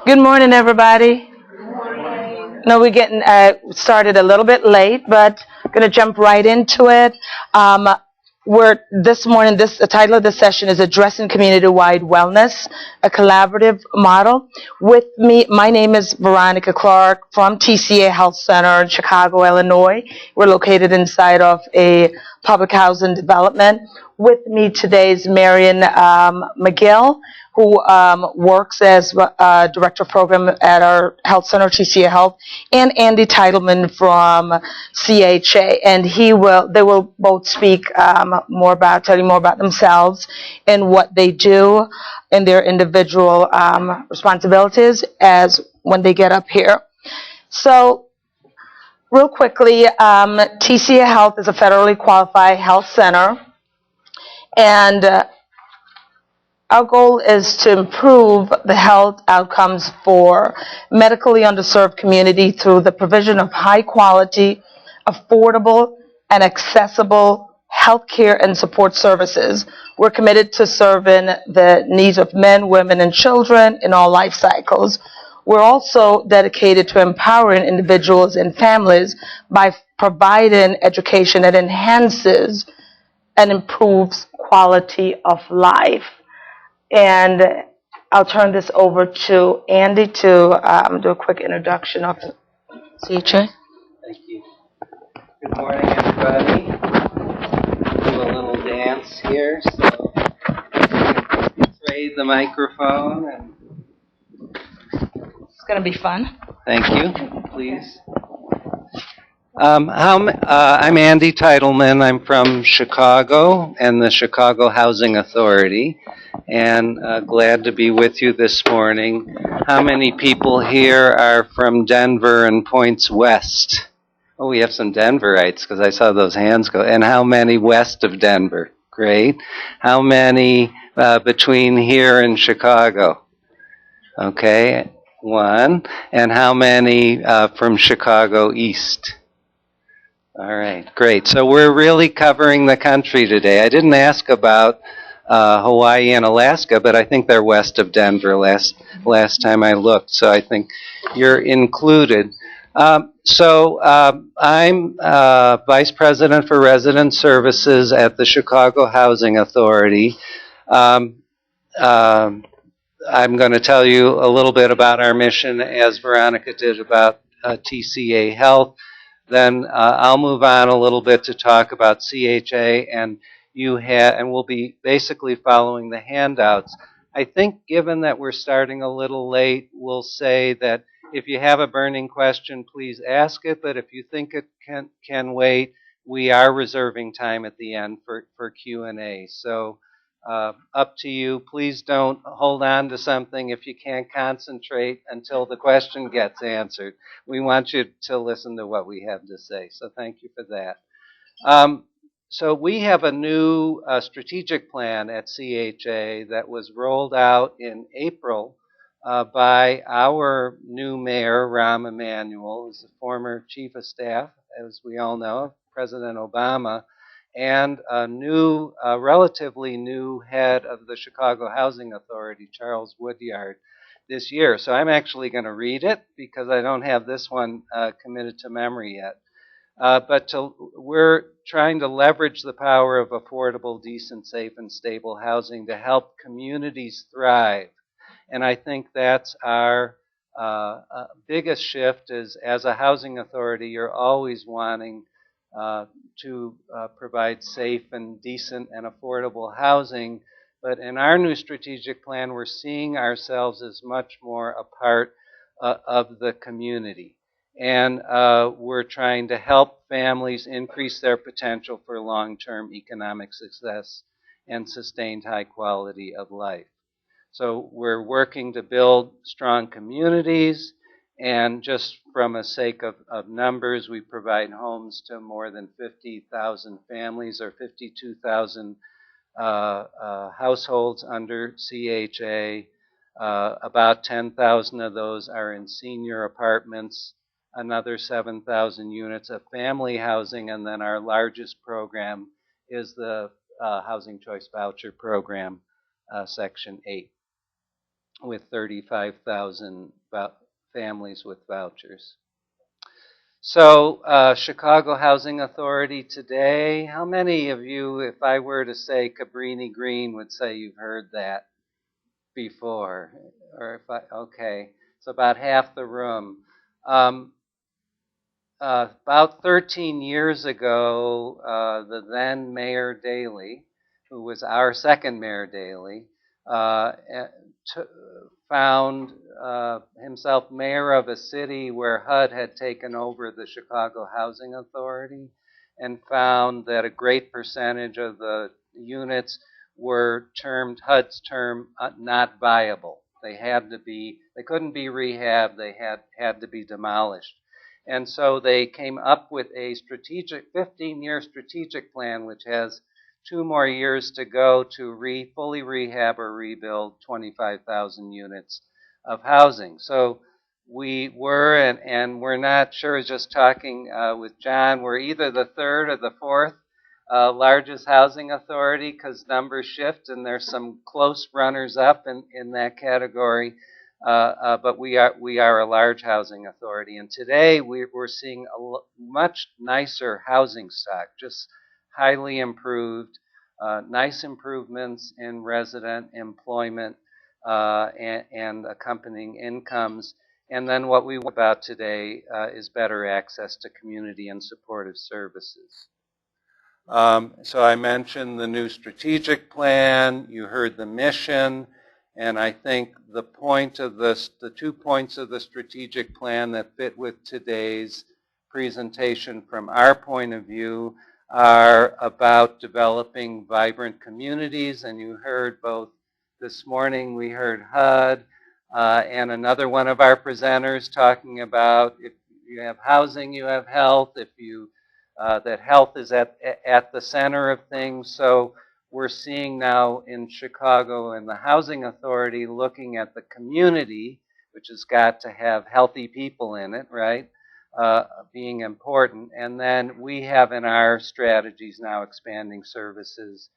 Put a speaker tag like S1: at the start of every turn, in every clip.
S1: Good morning, everybody. No, we're getting started a little bit late, but going to jump right into it. This morning, the title of the session is Addressing Community-Wide Wellness, a Collaborative Model. With me, my name is Veronica Clarke from TCA Health Center in Chicago, Illinois. We're located inside of a public housing development. With me today is Mariann McGill, who works as Director of Program at our health center, TCA Health, and Andy Teitelman from CHA. And they will both speak tell you more about themselves and what they do and their individual responsibilities as when they get up here. So, real quickly, TCA Health is a federally qualified health center, and our goal is to improve the health outcomes for medically underserved community through the provision of high quality, affordable, and accessible health care and support services. We're committed to serving the needs of men, women, and children in all life cycles. We're also dedicated to empowering individuals and families by providing education that enhances and improves quality of life. And I'll turn this over to Andy to do a quick introduction of CHA.
S2: Thank you. Good morning, everybody. We'll do a little dance here, so trade the microphone. And
S1: it's going to be fun.
S2: Thank you. Please. I'm Andy Teitelman. I'm from Chicago and the Chicago Housing Authority, and glad to be with you this morning. How many people here are from Denver and points west? Oh, we have some Denverites because I saw those hands go. And how many west of Denver? Great. How many between here and Chicago? Okay, one. And how many from Chicago east? All right, great. So we're really covering the country today. I didn't ask about Hawaii and Alaska, but I think they're west of Denver last time I looked. So I think you're included. I'm Vice President for Resident Services at the Chicago Housing Authority. I'm going to tell you a little bit about our mission, as Veronica did about TCA Health. Then I'll move on a little bit to talk about CHA, and we'll be basically following the handouts. I think given that we're starting a little late, we'll say that if you have a burning question, please ask it, but if you think it can wait, we are reserving time at the end for Q&A. So up to you. Please don't hold on to something if you can't concentrate until the question gets answered. We want you to listen to what we have to say. So thank you for that. So we have a new strategic plan at CHA that was rolled out in April by our new mayor, Rahm Emanuel, who's the former chief of staff, as we all know, President Obama, and a relatively new head of the Chicago Housing Authority, Charles Woodyard, this year. So I'm actually going to read it because I don't have this one committed to memory yet. We're trying to leverage the power of affordable, decent, safe, and stable housing to help communities thrive. And I think that's our biggest shift is, as a housing authority, you're always wanting to provide safe and decent and affordable housing. But in our new strategic plan, we're seeing ourselves as much more a part of the community. And we're trying to help families increase their potential for long-term economic success and sustained high quality of life. So we're working to build strong communities, and just from a sake of numbers, we provide homes to more than 50,000 families, or 52,000 households under CHA. About 10,000 of those are in senior apartments, another 7,000 units of family housing, and then our largest program is the Housing Choice Voucher Program, Section 8, with 35,000 families with vouchers. So, Chicago Housing Authority today, how many of you, if I were to say Cabrini Green, would say you've heard that before? Or okay, so about half the room. About 13 years ago, the then Mayor Daley, who was our second Mayor Daley, found himself mayor of a city where HUD had taken over the Chicago Housing Authority, and found that a great percentage of the units were termed, HUD's term, not viable. They couldn't be rehabbed, they had to be demolished. And so they came up with a 15-year strategic plan, which has 2 more years to go to fully rehab or rebuild 25,000 units of housing. So we were, and we're not sure, just talking with John, we're either the third or the fourth largest housing authority, because numbers shift and there's some close runners up in that category. But we are a large housing authority, and today we're seeing a much nicer housing stock, just highly improved, nice improvements in resident employment and accompanying incomes. And then what we want about today is better access to community and supportive services. So I mentioned the new strategic plan, you heard the mission, and I think the 2 points of the strategic plan that fit with today's presentation from our point of view are about developing vibrant communities, and you heard both this morning, we heard HUD and another one of our presenters talking about if you have housing, you have health, that health is at the center of things. So we're seeing now in Chicago and the Housing Authority looking at the community, which has got to have healthy people in it, right, being important. And then we have in our strategies now expanding services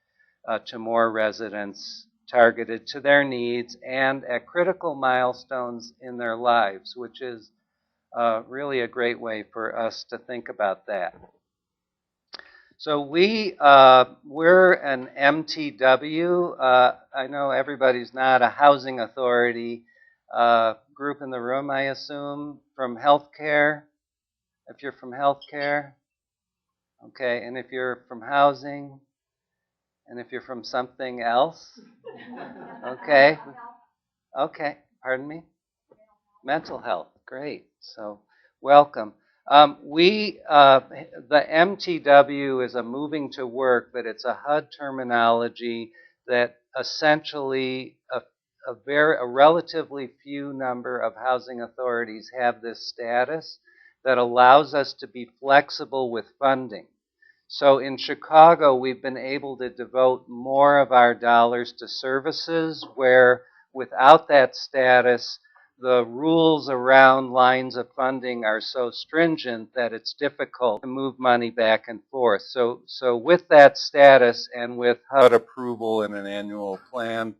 S2: to more residents targeted to their needs and at critical milestones in their lives, which is really a great way for us to think about that. So we're an MTW. I know everybody's not a housing authority group in the room, I assume, from healthcare. If you're from healthcare, okay, and if you're from housing, and if you're from something else, okay, pardon me? Mental health, great. So welcome. The MTW is a moving to work, but it's a HUD terminology that essentially a relatively few number of housing authorities have this status that allows us to be flexible with funding. So in Chicago, we've been able to devote more of our dollars to services where without that status, the rules around lines of funding are so stringent that it's difficult to move money back and forth. So with that status and with HUD approval and an annual plan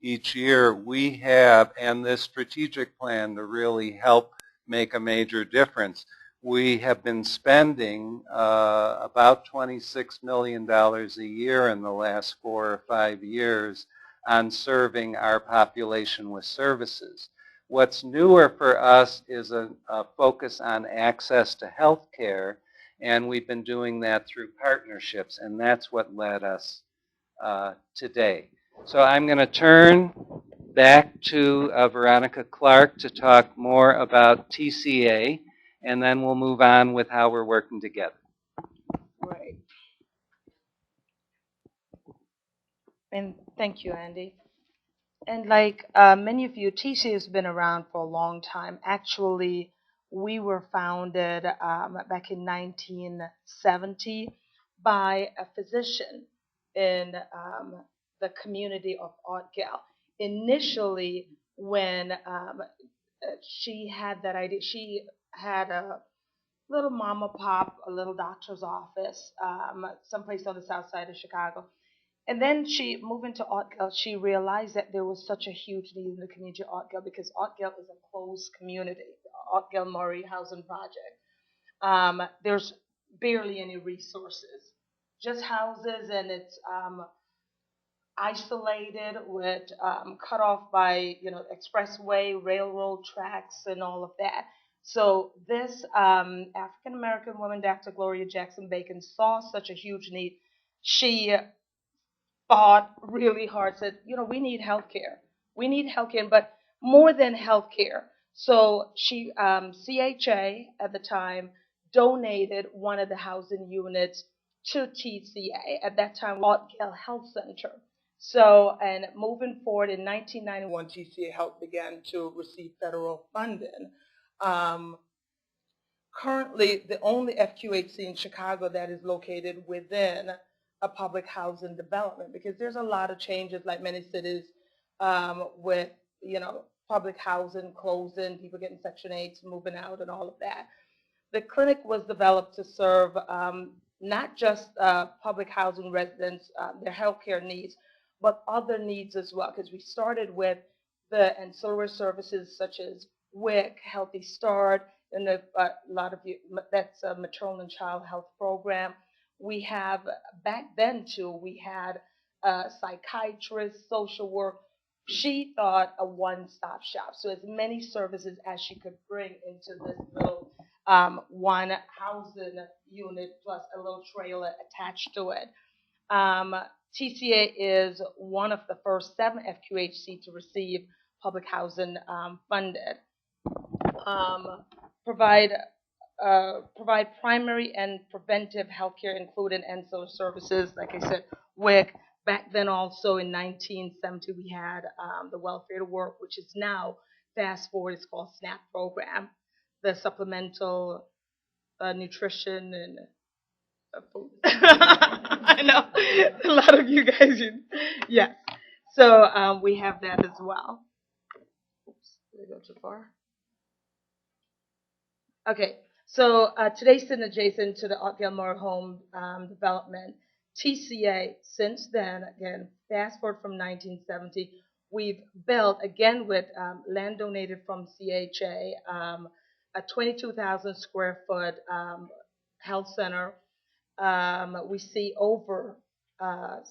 S2: each year, we have, and this strategic plan to really help make a major difference, we have been spending about $26 million a year in the last 4 or 5 years on serving our population with services. What's newer for us is a focus on access to health care, and we've been doing that through partnerships, and that's what led us today. So I'm going to turn back to Veronica Clarke to talk more about TCA, and then we'll move on with how we're working together.
S1: Right. And thank you, Andy. And like many of you, TCA has been around for a long time. Actually, we were founded back in 1970 by a physician in the community of Ottgall. Initially, when she had that idea, she had a little mama pop, a little doctor's office, someplace on the south side of Chicago. And then she moved into Oakville. She realized that there was such a huge need in the community of Oakville because Oakville is a closed community, the Oakville Murray Housing Project. There's barely any resources, just houses, and it's isolated with cut off by expressway, railroad tracks, and all of that. So this African American woman, Dr. Gloria Jackson Bacon, saw such a huge need. She fought really hard, said, we need healthcare. We need healthcare, but more than healthcare. So she, CHA at the time, donated one of the housing units to TCA. At that time, Oakville Health Center. So, and moving forward in 1991, TCA Health began to receive federal funding. Currently, the only FQHC in Chicago that is located within a public housing development, because there's a lot of changes, like many cities, with public housing closing, people getting Section 8s, moving out, and all of that. The clinic was developed to serve not just public housing residents, their healthcare needs, but other needs as well, because we started with the ancillary services such as WIC, Healthy Start, and a lot of you, that's a maternal and child health program. We have, back then too, we had psychiatrists, social work. She thought a one-stop shop, so as many services as she could bring into this little one housing unit plus a little trailer attached to it. TCA is one of the first 7 FQHC to receive public housing funded. Provide primary and preventive healthcare, including ancillary services, like I said, WIC. Back then also in 1970, we had the welfare to work, which is now, fast forward, it's called SNAP program, the supplemental nutrition and food. I know, a lot of you guys, yeah. So we have that as well. Oops, did I go too far? Okay, so today's sitting adjacent to the Oakville Moore Home development. TCA, since then, again, fast forward from 1970, we've built, again with land donated from CHA, a 22,000 square foot health center. We see over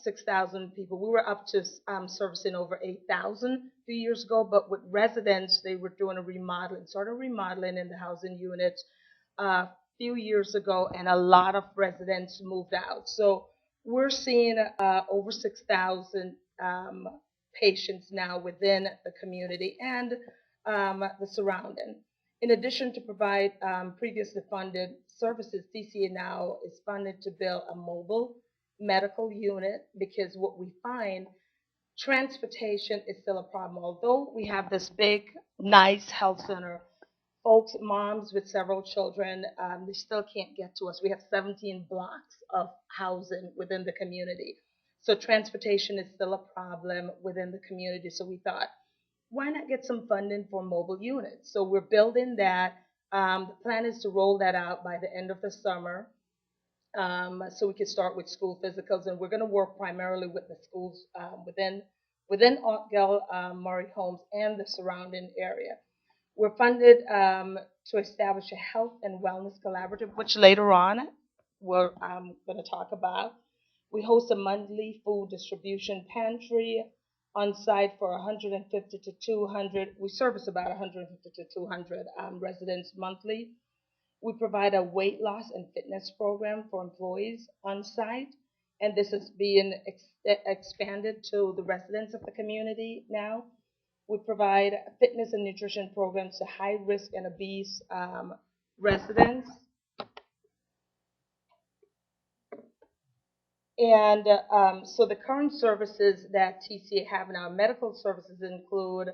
S1: 6,000 people. We were up to servicing over 8,000 a few years ago, but with residents, they were doing a remodeling, started remodeling in the housing units a few years ago, and a lot of residents moved out. So we're seeing over 6,000 patients now within the community and the surrounding. In addition to provide previously funded services, TCA now is funded to build a mobile medical unit, because what we find, transportation is still a problem. Although we have this big, nice health center, folks, moms with several children, they still can't get to us. We have 17 blocks of housing within the community. So transportation is still a problem within the community. So we thought, why not get some funding for mobile units? So we're building that. The plan is to roll that out by the end of the summer, so we can start with school physicals, and we're going to work primarily with the schools within Oakville, Murray Holmes, and the surrounding area. We're funded to establish a health and wellness collaborative, which later on we're going to talk about. We host a monthly food distribution pantry on site for 150 to 200. We service about 150 to 200 residents monthly. We provide a weight loss and fitness program for employees on site, and this is being expanded to the residents of the community now. We provide fitness and nutrition programs to high risk and obese residents. And so the current services that TCA have now, medical services include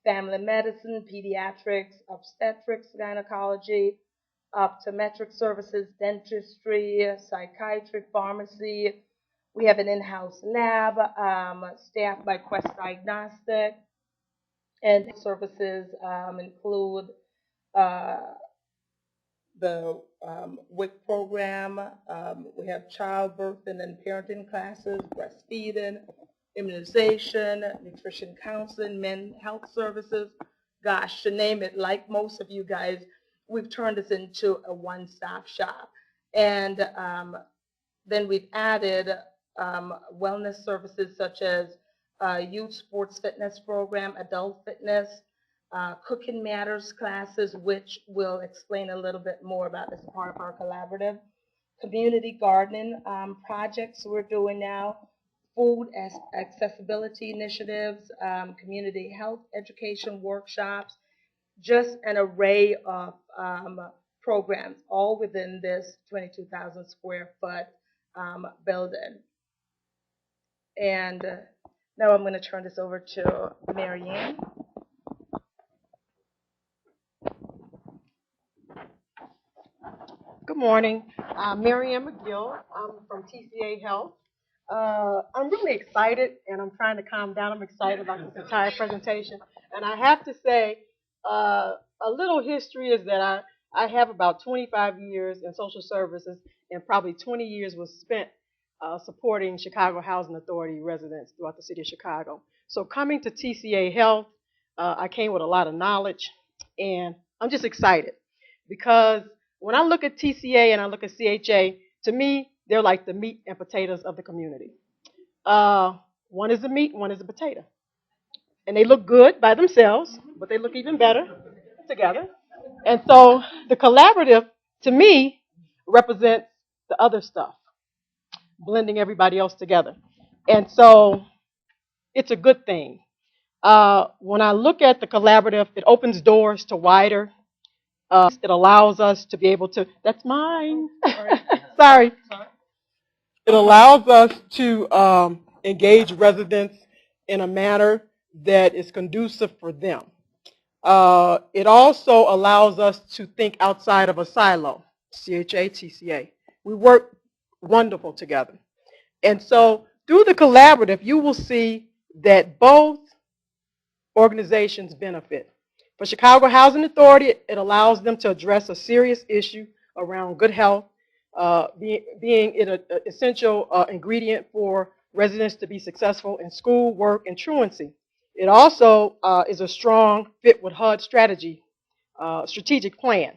S1: family medicine, pediatrics, obstetrics, gynecology, optometric services, dentistry, psychiatric, pharmacy. We have an in-house lab staffed by Quest Diagnostic, and services include the WIC program. We have childbirth and then parenting classes, breastfeeding, immunization, nutrition counseling, men's health services. Gosh, to name it, like most of you guys, we've turned this into a one-stop shop. And then we've added wellness services such as youth sports fitness program, adult fitness, cooking matters classes, which we'll explain a little bit more about as part of our collaborative, community gardening projects we're doing now, food accessibility initiatives, community health education workshops, just an array of programs, all within this 22,000 square foot building. And now I'm going to turn this over to Mariann.
S3: Good morning. I'm Ann McGill. I'm from TCA Health. I'm really excited, and I'm trying to calm down. I'm excited about this entire presentation. And I have to say, a little history is that I have about 25 years in social services, and probably 20 years was spent supporting Chicago Housing Authority residents throughout the city of Chicago. So coming to TCA Health, I came with a lot of knowledge, and I'm just excited because when I look at TCA and I look at CHA, to me, they're like the meat and potatoes of the community. One is the meat, one is the potato. And they look good by themselves, but they look even better together. And so the collaborative, to me, represents the other stuff, blending everybody else together. And so it's a good thing. When I look at the collaborative, it opens doors to wider. It allows us to be able to, that's mine. Sorry. It allows us to engage residents in a manner that is conducive for them. It also allows us to think outside of a silo, CHA, TCA. We work wonderful together. And so through the collaborative, you will see that both organizations benefit. For Chicago Housing Authority, it allows them to address a serious issue around good health, being an essential ingredient for residents to be successful in school, work, and truancy. It also is a strong fit with HUD strategic plan.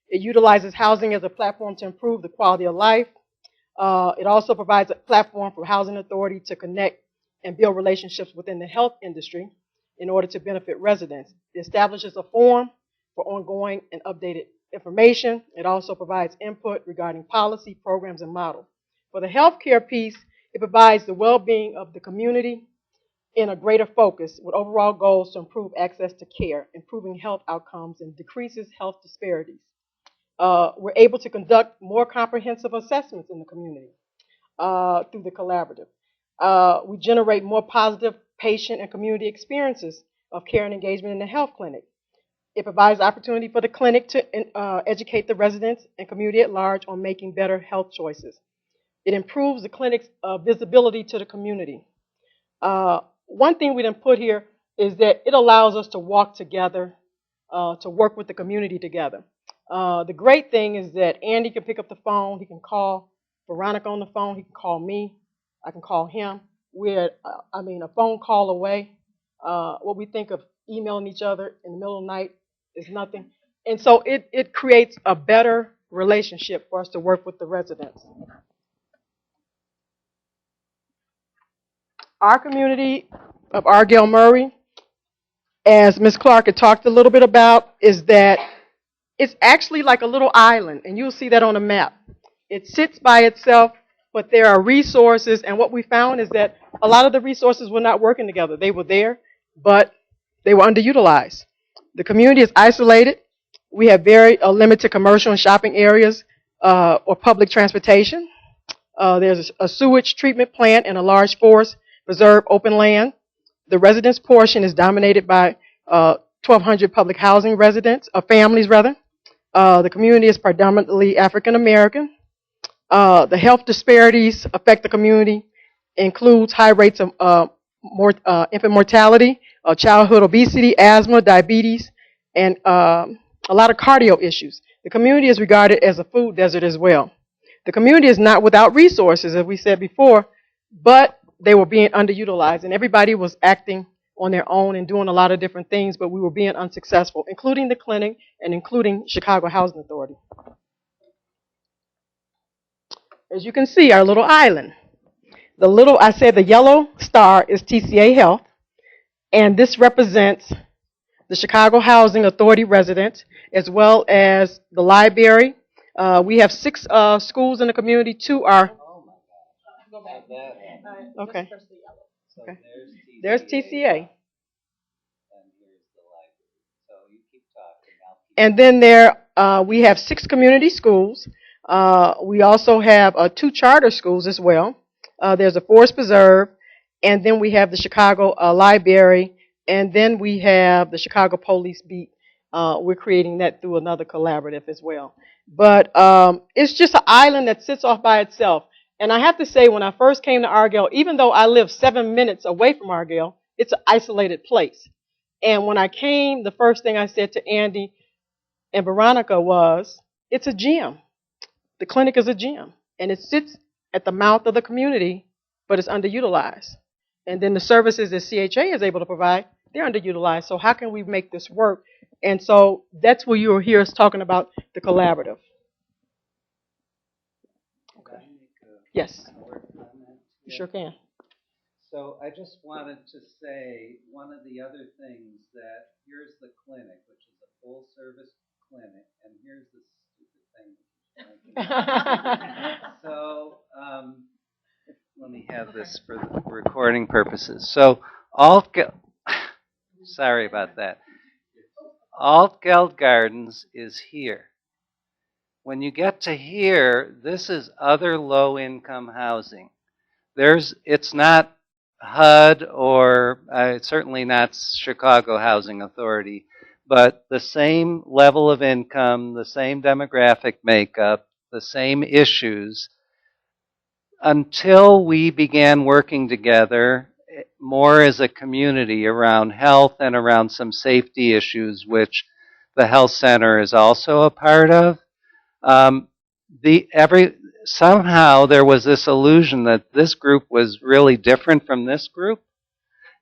S3: It utilizes housing as a platform to improve the quality of life. It also provides a platform for Housing Authority to connect and build relationships within the health industry in order to benefit residents. It establishes a forum for ongoing and updated information. It also provides input regarding policy, programs, and model. For the healthcare piece, it provides the well-being of the community in a greater focus with overall goals to improve access to care, improving health outcomes, and decreases health disparities. We're able to conduct more comprehensive assessments in the community through the collaborative. We generate more positive patient and community experiences of care and engagement in the health clinic. It provides opportunity for the clinic to educate the residents and community at large on making better health choices. It improves the clinic's visibility to the community. One thing we didn't put here is that it allows us to walk together, to work with the community together. The great thing is that Andy can pick up the phone, he can call Veronica on the phone, he can call me, I can call him. We're, a phone call away. What we think of emailing each other in the middle of the night is nothing. And so it creates a better relationship for us to work with the residents. Our community of Argyle Murray, as Ms. Clarke had talked a little bit about, is that it's actually like a little island, and you'll see that on a map. It sits by itself, but there are resources, and what we found is that a lot of the resources were not working together. They were there, but they were underutilized. The community is isolated. We have very limited commercial and shopping areas or public transportation. There's a sewage treatment plant and a large forest preserve open land. The residence portion is dominated by 1,200 public housing residents, families rather. The community is predominantly African American. The health disparities affect the community, includes high rates of infant mortality, childhood obesity, asthma, diabetes, and a lot of cardio issues. The community is regarded as a food desert as well. The community is not without resources, as we said before, but they were being underutilized, and everybody was acting on their own and doing a lot of different things, but we were being unsuccessful, including the clinic and including Chicago Housing Authority. As you can see, our little island. I said the yellow star is TCA Health, and this represents the Chicago Housing Authority residents, as well as the library. We have 6 schools in the community. 2 are. Okay. Okay. There's TCA. And then we have 6 community schools. We also have 2 charter schools as well. There's a forest preserve, and then we have the Chicago Library, and then we have the Chicago Police Beat. We're creating that through another collaborative as well. But it's just an island that sits off by itself. And I have to say, when I first came to Argyle, even though I live 7 minutes away from Argyle, it's an isolated place. And when I came, the first thing I said to Andy and Veronica was, it's a gym. The clinic is a gym. And it sits at the mouth of the community, but it's underutilized. And then the services that CHA is able to provide, they're underutilized. So how can we make this work? And so that's where you'll hear us talking about the collaborative. Okay. Yes. You sure can.
S2: So I just wanted to say one of the other things that here's the clinic, which is a full service clinic, and here's the stupid thing. So let me have this for the recording purposes. So sorry about that. Altgeld Gardens is here. When you get to here, this is other low-income housing. It's not HUD or certainly not Chicago Housing Authority, but the same level of income, the same demographic makeup, the same issues. Until we began working together more as a community around health and around some safety issues, which the health center is also a part of, somehow there was this illusion that this group was really different from this group.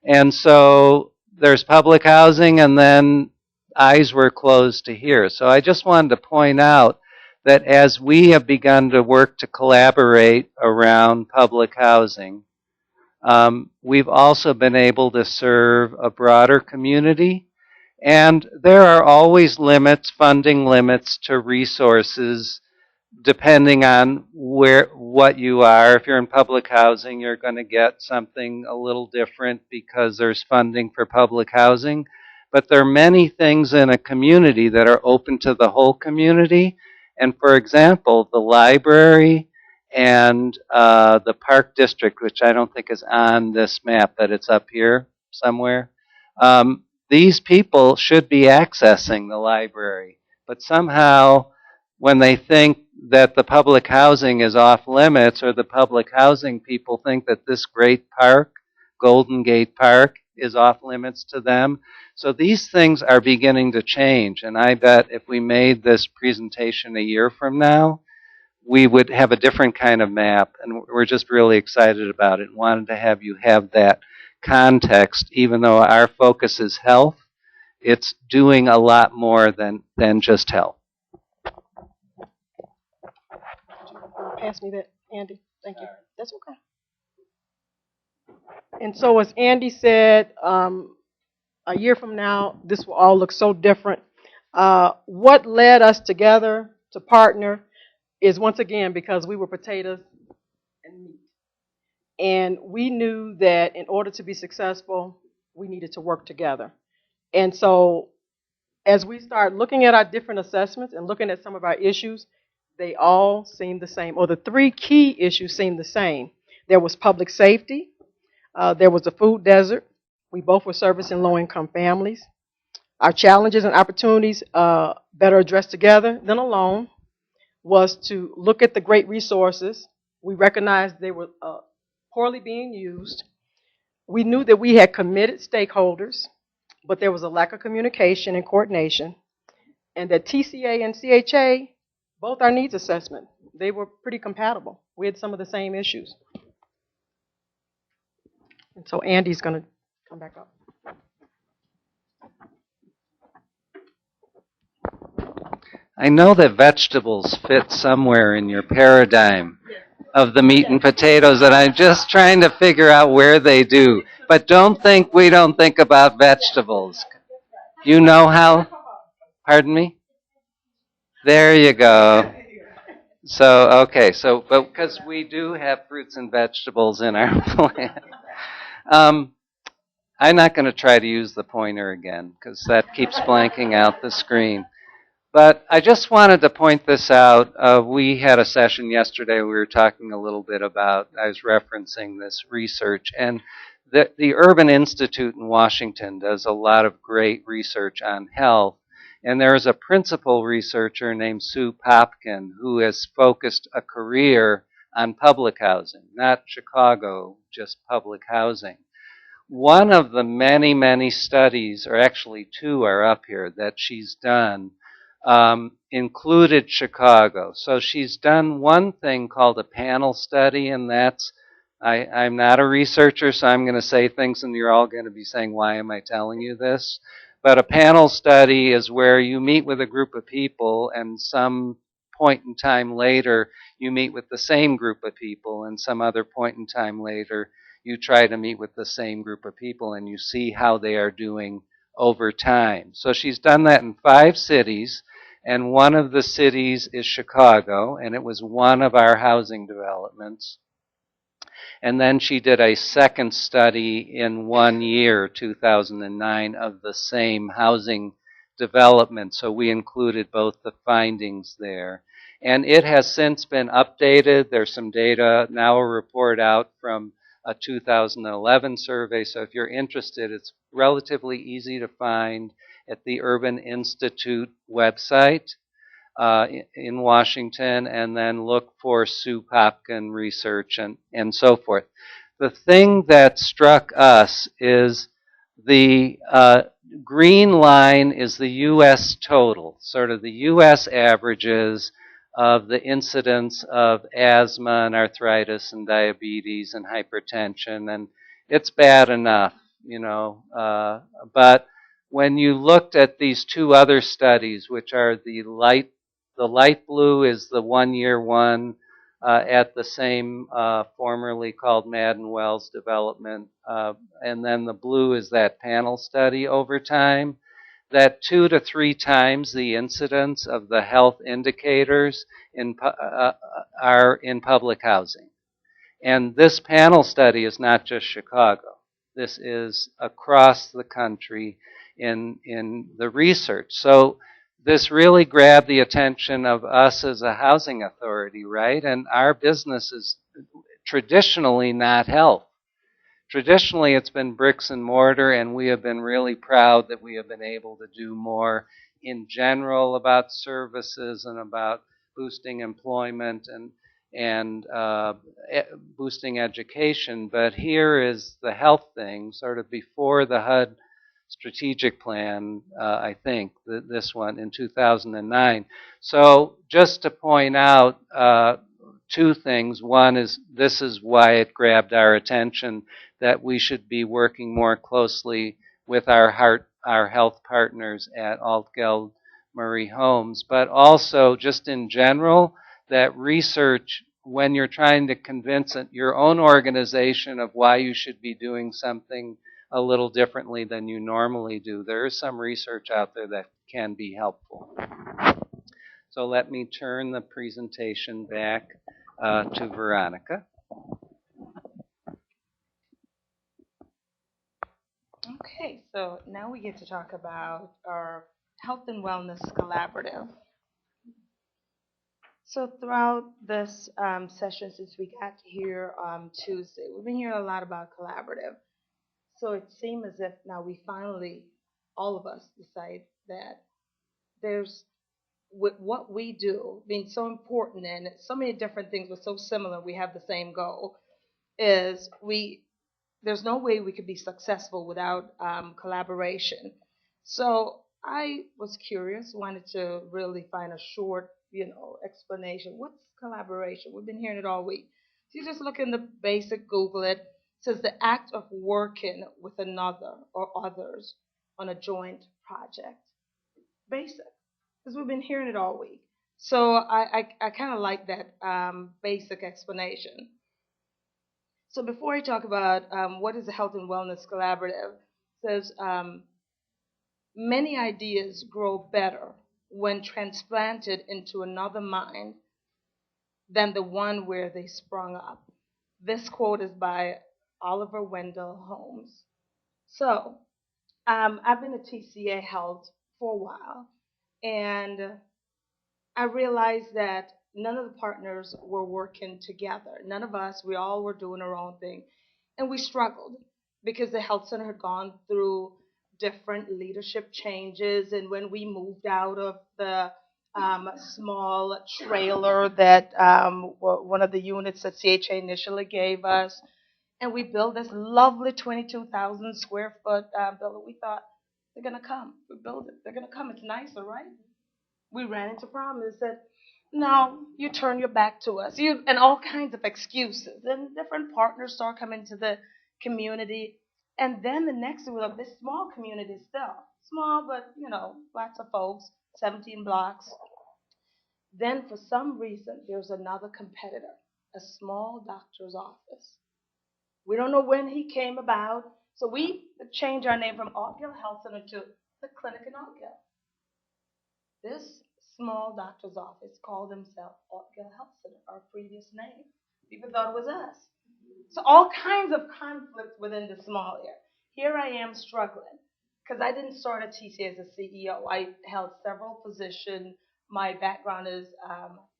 S2: And so there's public housing, and then eyes were closed to here. So I just wanted to point out that as we have begun to work to collaborate around public housing, we've also been able to serve a broader community. And there are always limits, funding limits to resources, depending on what you are. If you're in public housing, you're going to get something a little different because there's funding for public housing. But there are many things in a community that are open to the whole community. And for example, the library and the Park District, which I don't think is on this map, but it's up here somewhere. These people should be accessing the library. But somehow, when they think that the public housing is off limits, or the public housing people think that this great park, Golden Gate Park, is off limits to them. So these things are beginning to change, and I bet if we made this presentation a year from now, we would have a different kind of map, and we're just really excited about it and wanted to have you have that context. Even though our focus is health, it's doing a lot more than just health.
S3: Pass me that, Andy. Thank you. That's okay. And so as Andy said, a year from now, this will all look so different. What led us together to partner is, once again, because we were potatoes and meat. And we knew that in order to be successful, we needed to work together. And so as we start looking at our different assessments and looking at some of our issues, they all seem the same, or the 3 key issues seem the same. There was public safety. There was a food desert. We both were servicing low-income families. Our challenges and opportunities, better addressed together than alone, was to look at the great resources. We recognized they were poorly being used. We knew that we had committed stakeholders, but there was a lack of communication and coordination. and that TCA and CHA, both our needs assessment, they were pretty compatible. We had some of the same issues. And so Andy's going to come back up.
S2: I know that vegetables fit somewhere in your paradigm of the meat and potatoes, and I'm just trying to figure out where they do. But don't think we don't think about vegetables. You know how? Pardon me? There you go. So, okay, so, but because we do have fruits and vegetables in our plan. I'm not going to try to use the pointer again, because that keeps blanking out the screen. But I just wanted to point this out. We had a session yesterday. We were talking a little bit about, I was referencing this research. And the Urban Institute in Washington does a lot of great research on health. And there is a principal researcher named Sue Popkin who has focused a career on public housing, not Chicago, just public housing. One of the many, many studies, or actually two are up here, that she's done included Chicago. So she's done one thing called a panel study, and that's, I'm not a researcher, so I'm going to say things and you're all going to be saying, why am I telling you this? But a panel study is where you meet with a group of people and some point in time later you meet with the same group of people, and some other point in time later you try to meet with the same group of people and you see how they are doing over time. So she's done that in 5 cities. And one of the cities is Chicago, and it was one of our housing developments. And then she did a second study in 1 year, 2009, of the same housing development. So we included both the findings there. And it has since been updated. There's some data, now a report out from a 2011 survey. So if you're interested, it's relatively easy to find at the Urban Institute website in Washington, and then look for Sue Popkin research and so forth. The thing that struck us is the green line is the U.S. total, sort of the U.S. averages of the incidence of asthma and arthritis and diabetes and hypertension, and it's bad enough, but when you looked at these 2 other studies, which are the light blue is the 1 year one at the same formerly called Madden Wells development, and then the blue is that panel study over time, that 2 to 3 times the incidence of the health indicators are in public housing. And this panel study is not just Chicago. This is across the country in the research. So this really grabbed the attention of us as a housing authority, right? And our business is traditionally not health. Traditionally, it's been bricks and mortar, and we have been really proud that we have been able to do more in general about services and about boosting employment and boosting education. But here is the health thing, sort of before the HUD strategic plan, I think, this one in 2009. So just to point out 2 things. One is this is why it grabbed our attention, that we should be working more closely with our health partners at Altgeld Murray Homes, but also just in general, that research, when you're trying to convince your own organization of why you should be doing something a little differently than you normally do, there is some research out there that can be helpful. So let me turn the presentation back to Veronica.
S1: Okay, so now we get to talk about our Health and Wellness Collaborative. So throughout this session, since we got here on Tuesday, we've been hearing a lot about collaborative. So it seemed as if now we finally, all of us, decide that there's what we do being so important and so many different things but so similar, we have the same goal, is there's no way we could be successful without collaboration. So I was curious, wanted to really find a short, explanation. What's collaboration? We've been hearing it all week. So you just look in the basic, Google it. It says the act of working with another or others on a joint project. Basic, because we've been hearing it all week. So I kind of like that basic explanation. So before I talk about what is the Health and Wellness Collaborative, it says many ideas grow better when transplanted into another mind than the one where they sprung up. This quote is by Oliver Wendell Holmes. So I've been at TCA Health for a while, and I realized that none of the partners were working together. None of us, we all were doing our own thing. And we struggled because the health center had gone through different leadership changes. And when we moved out of the small trailer that one of the units that CHA initially gave us, and we built this lovely 22,000 square foot building, we thought, they're going to come. We built it. They're going to come. It's nicer, right? We ran into problems and said, no, you turn your back to us. And all kinds of excuses. And different partners start coming to the community. And then the next thing was this small community still. Small, but, lots of folks, 17 blocks. Then for some reason, there's another competitor, a small doctor's office. We don't know when he came about. So we changed our name from Oakville Health Center to the Clinic in Oakville. This small doctor's office called themselves Oakville Health Center, our previous name. People thought it was us. So all kinds of conflict within the small area. Here I am struggling because I didn't start at TCA as a CEO. I held several positions. My background is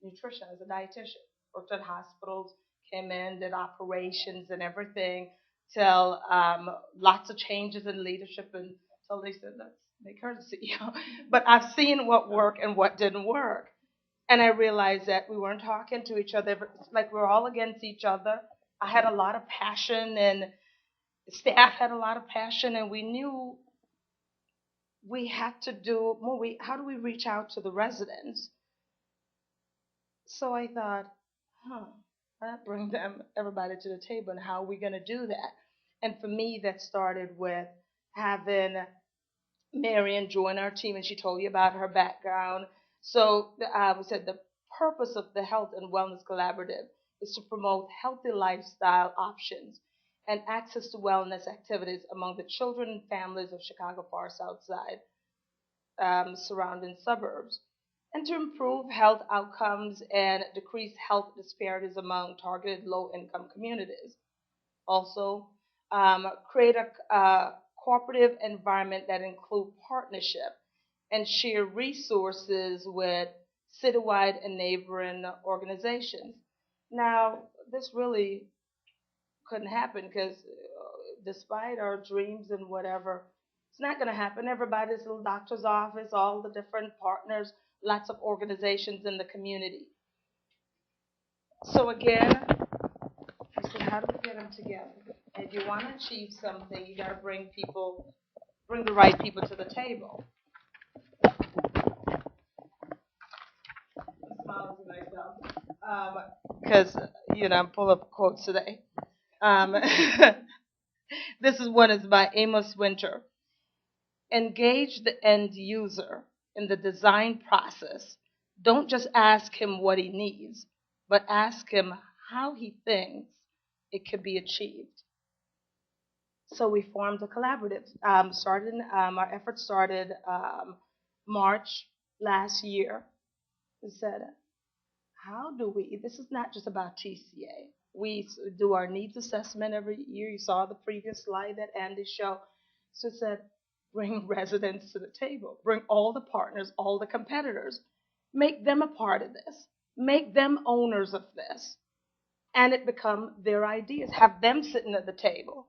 S1: nutrition as a dietitian. Worked at hospitals, came in, did operations and everything till lots of changes in leadership until they said, let's make her the CEO. But I've seen what worked and what didn't work. And I realized that we weren't talking to each other, like we're all against each other. I had a lot of passion and staff had a lot of passion, and we knew we had to do more. How do we reach out to the residents? So I thought, why not bring everybody to the table, and how are we going to do that? And for me, that started with having Mariann join our team, and she told you about her background. So we said the purpose of the Health and Wellness Collaborative is to promote healthy lifestyle options and access to wellness activities among the children and families of Chicago Far South Side surrounding suburbs, and to improve health outcomes and decrease health disparities among targeted low-income communities. Also, create a cooperative environment that include partnership and share resources with citywide and neighboring organizations. Now, this really couldn't happen because despite our dreams and whatever, it's not going to happen. Everybody's little doctor's office, all the different partners, lots of organizations in the community. So again, I said, how do we get them together? If you want to achieve something, you got to bring the right people to the table. I'm smiling to myself because I'm full of quotes today. This is one is by Amos Winter. Engage the end user in the design process. Don't just ask him what he needs, but ask him how he thinks it could be achieved. So we formed a collaborative. Our efforts started March last year. We said, how do we? This is not just about TCA. We do our needs assessment every year. You saw the previous slide that Andy showed. So it said, bring residents to the table. Bring all the partners, all the competitors. Make them a part of this. Make them owners of this. And it become their ideas. Have them sitting at the table.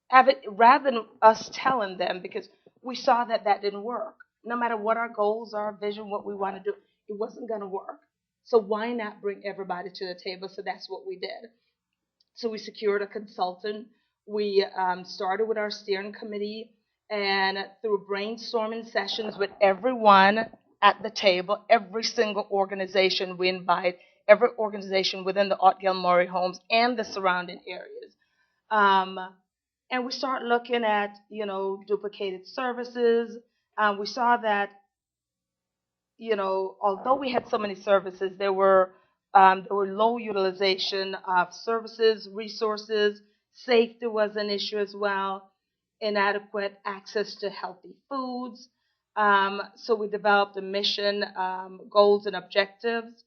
S1: Have it rather than us telling them, because we saw that didn't work. No matter what our goals, our vision, what we want to do, it wasn't going to work. So why not bring everybody to the table? So that's what we did. So we secured a consultant. We started with our steering committee, And through brainstorming sessions with everyone at the table, every single organization we invite, every organization within the Murray Homes and the surrounding areas. And we start looking at, duplicated services. We saw that, although we had so many services, there were low utilization of services, resources. Safety was an issue as well. Inadequate access to healthy foods. So we developed a mission, goals, and objectives.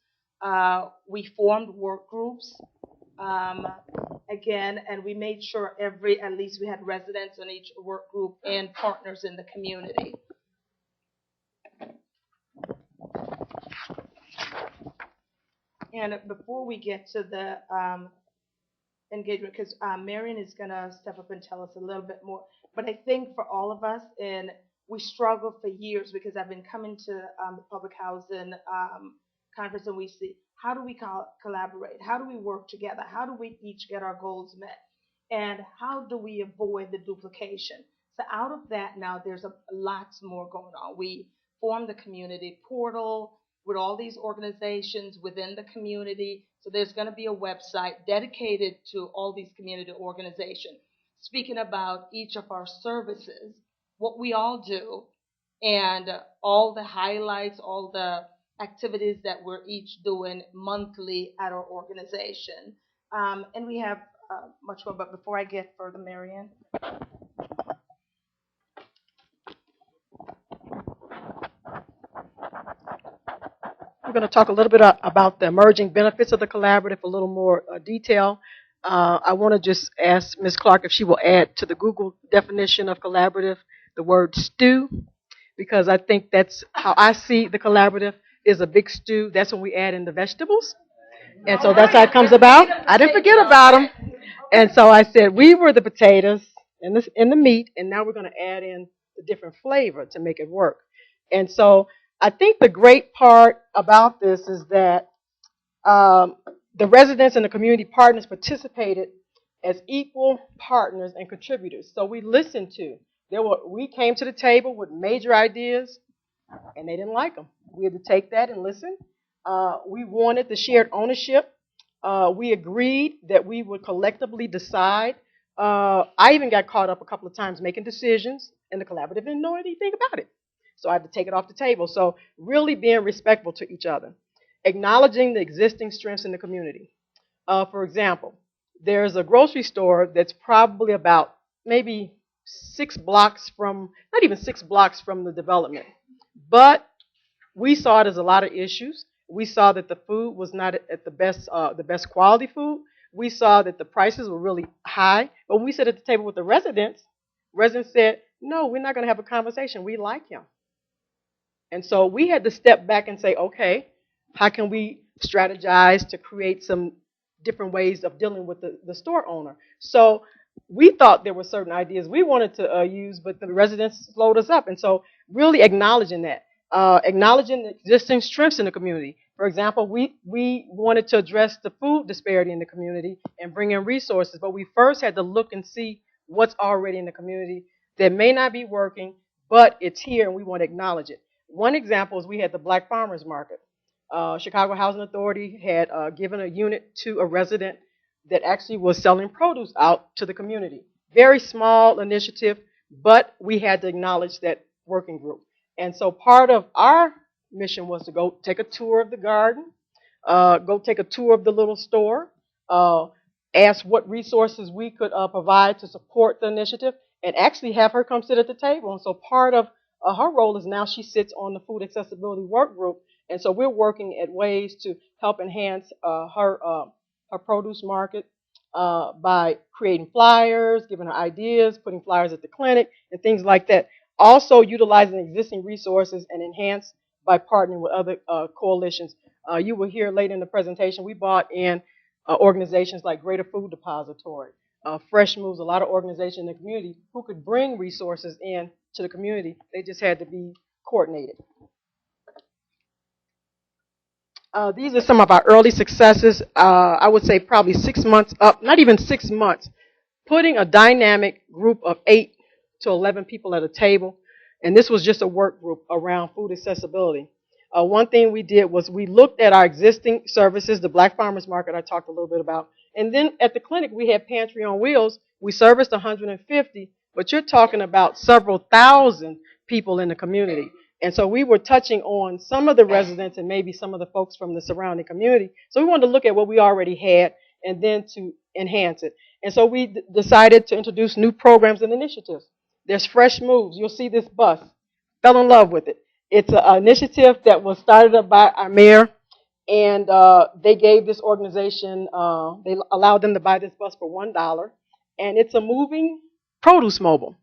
S1: We formed work groups. Again, and we made sure at least we had residents on each work group and partners in the community. And before we get to the engagement, because Mariann is going to step up and tell us a little bit more, but I think for all of us, and we struggled for years because I've been coming to the public housing conference, and we see, how do we collaborate? How do we work together? How do we each get our goals met? And how do we avoid the duplication? So out of that now, there's lots more going on. We formed the community portal with all these organizations within the community. So there's going to be a website dedicated to all these community organizations, speaking about each of our services, what we all do, and all the highlights, all the activities that we're each doing monthly at our organization. And we have much more, but before I get further, Mariann.
S3: We're going to talk a little bit about the emerging benefits of the collaborative, a little more detail. I want to just ask Ms. Clarke if she will add to the Google definition of collaborative the word stew, because I think that's how I see the collaborative is a big stew. That's when we add in the vegetables. And so that's how it comes about. I didn't forget about them. And so I said we were the potatoes and the meat, and now we're going to add in the different flavor to make it work. And so I think the great part about this is that the residents and the community partners participated as equal partners and contributors. So we listened to. We came to the table with major ideas, and they didn't like them. We had to take that and listen. We wanted the shared ownership. We agreed that we would collectively decide. I even got caught up a couple of times making decisions, and the collaborative didn't know anything about it. So I had to take it off the table. So really being respectful to each other. Acknowledging the existing strengths in the community. For example, there's a grocery store that's probably about maybe 6 blocks from, not even 6 blocks from the development. But we saw it as a lot of issues. We saw that the food was not at the best quality food. We saw that the prices were really high. But when we sat at the table with the residents said, no, we're not going to have a conversation. We like him. And so we had to step back and say, okay, how can we strategize to create some different ways of dealing with the store owner? So we thought there were certain ideas we wanted to use, but the residents slowed us up. And so really acknowledging that, acknowledging the existing strengths in the community. For example, we wanted to address the food disparity in the community and bring in resources, but we first had to look and see what's already in the community that may not be working, but it's here and we want to acknowledge it. One example is we had the Black Farmers Market. Chicago Housing Authority had given a unit to a resident that actually was selling produce out to the community. Very small initiative, but we had to acknowledge that working group. And so part of our mission was to go take a tour of the garden, go take a tour of the little store, ask what resources we could provide to support the initiative, and actually have her come sit at the table. And so part of her role is now she sits on the food accessibility work group. And so we're working at ways to help enhance her produce market by creating flyers, giving her ideas, putting flyers at the clinic, and things like that. Also utilizing existing resources and enhanced by partnering with other coalitions. You will hear later in the presentation, we brought in organizations like Greater Food Depository, Fresh Moves, a lot of organizations in the community who could bring resources in to the community. They just had to be coordinated. These are some of our early successes. I would say probably 6 months up, not even 6 months, putting a dynamic group of 8 to 11 people at a table. And this was just a work group around food accessibility. One thing we did was we looked at our existing services, the Black Farmers Market I talked a little bit about. And then at the clinic, we had Pantry on Wheels. We serviced 150, but you're talking about several thousand people in the community. And so we were touching on some of the residents and maybe some of the folks from the surrounding community. So we wanted to look at what we already had and then to enhance it. And so we decided to introduce new programs and initiatives. There's Fresh Moves. You'll see this bus. Fell in love with it. It's an initiative that was started up by our mayor, and they gave this organization, they allowed them to buy this bus for $1, and it's a moving produce mobile.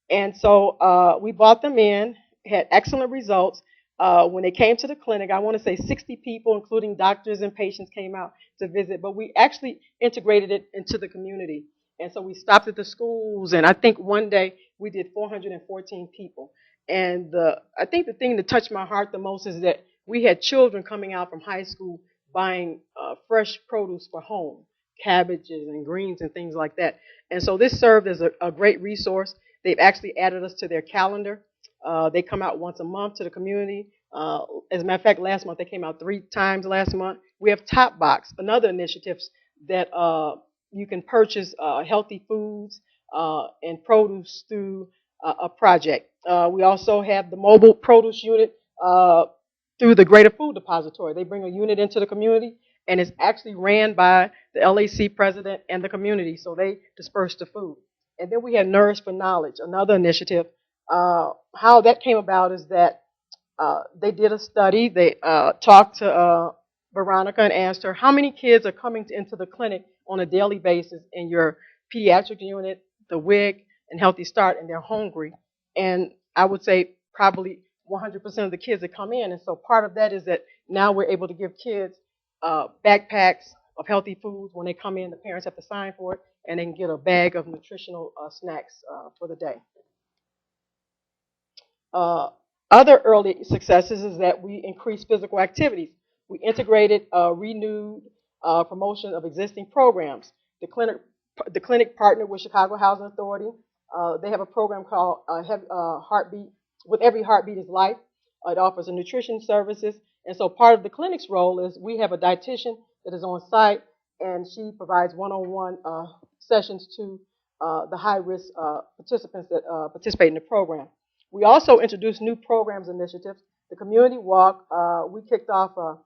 S3: And so we bought them in, had excellent results. When they came to the clinic, I want to say 60 people, including doctors and patients, came out to visit, but we actually integrated it into the community. And so we stopped at the schools, and I think one day we did 414 people. And I think the thing that touched my heart the most is that we had children coming out from high school buying fresh produce for home, cabbages and greens and things like that. And so this served as a great resource. They've actually added us to their calendar. They come out once a month to the community. As a matter of fact, last month they came out 3 times last month. We have Top Box, another initiative that you can purchase healthy foods and produce through a project. We also have the mobile produce unit through the Greater Food Depository. They bring a unit into the community, and it's actually ran by the LAC president and the community, so they disperse the food. And then we have Nourish for Knowledge, another initiative. How that came about is that they did a study. They talked to Veronica and asked her, how many kids are coming into the clinic on a daily basis in your pediatric unit, the WIC, and Healthy Start, and they're hungry? And I would say probably 100% of the kids that come in. And so part of that is that now we're able to give kids backpacks of healthy foods. When they come in, the parents have to sign for it, and they can get a bag of nutritional snacks for the day. Other early successes is that we increased physical activities. We integrated renewed promotion of existing programs. The clinic partnered with Chicago Housing Authority. They have a program called Heartbeat. With Every Heartbeat is Life. It offers a nutrition services. And so part of the clinic's role is we have a dietitian that is on site, and she provides one-on-one sessions to the high-risk participants that participate in the program. We also introduced new programs and initiatives. The Community Walk, we kicked off a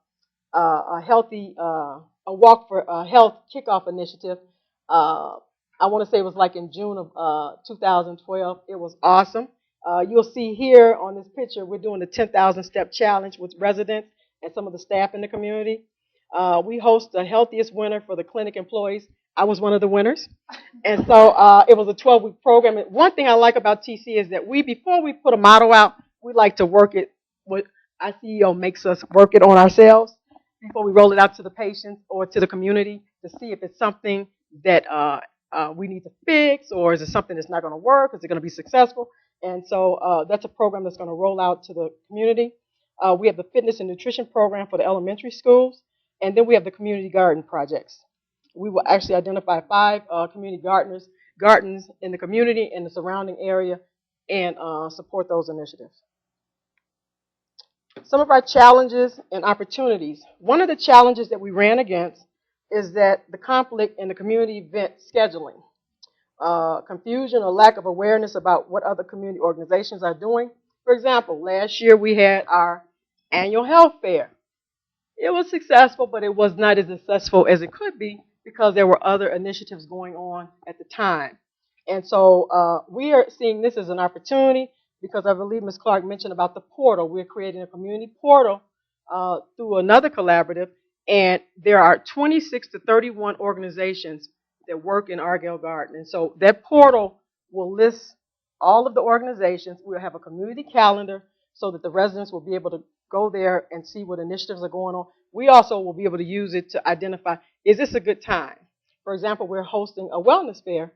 S3: Walk for Health kickoff initiative. I want to say it was like in June of 2012. It was awesome. You'll see here on this picture, we're doing the 10,000 step challenge with residents and some of the staff in the community. We host the healthiest winter for the clinic employees. I was one of the winners. And so it was a 12-week program. And one thing I like about TCA is that before we put a model out, we like to work it. What our CEO makes us work it on ourselves before we roll it out to the patients or to the community to see if it's something that we need to fix, or is it something that's not going to work? Is it going to be successful? And so that's a program that's going to roll out to the community. We have the fitness and nutrition program for the elementary schools. And then we have the community garden projects. We will actually identify 5 community gardens in the community and the surrounding area and support those initiatives. Some of our challenges and opportunities. One of the challenges that we ran against is that the conflict in the community event scheduling. Confusion or lack of awareness about what other community organizations are doing. For example, last year we had our annual health fair. It was successful, but it was not as successful as it could be because there were other initiatives going on at the time. And so we are seeing this as an opportunity because I believe Ms. Clarke mentioned about the portal. We're creating a community portal through another collaborative, and there are 26 to 31 organizations that work in Argyle Garden. And so that portal will list all of the organizations. We'll have a community calendar so that the residents will be able to go there and see what initiatives are going on. We also will be able to use it to identify, is this a good time? For example, we're hosting a wellness fair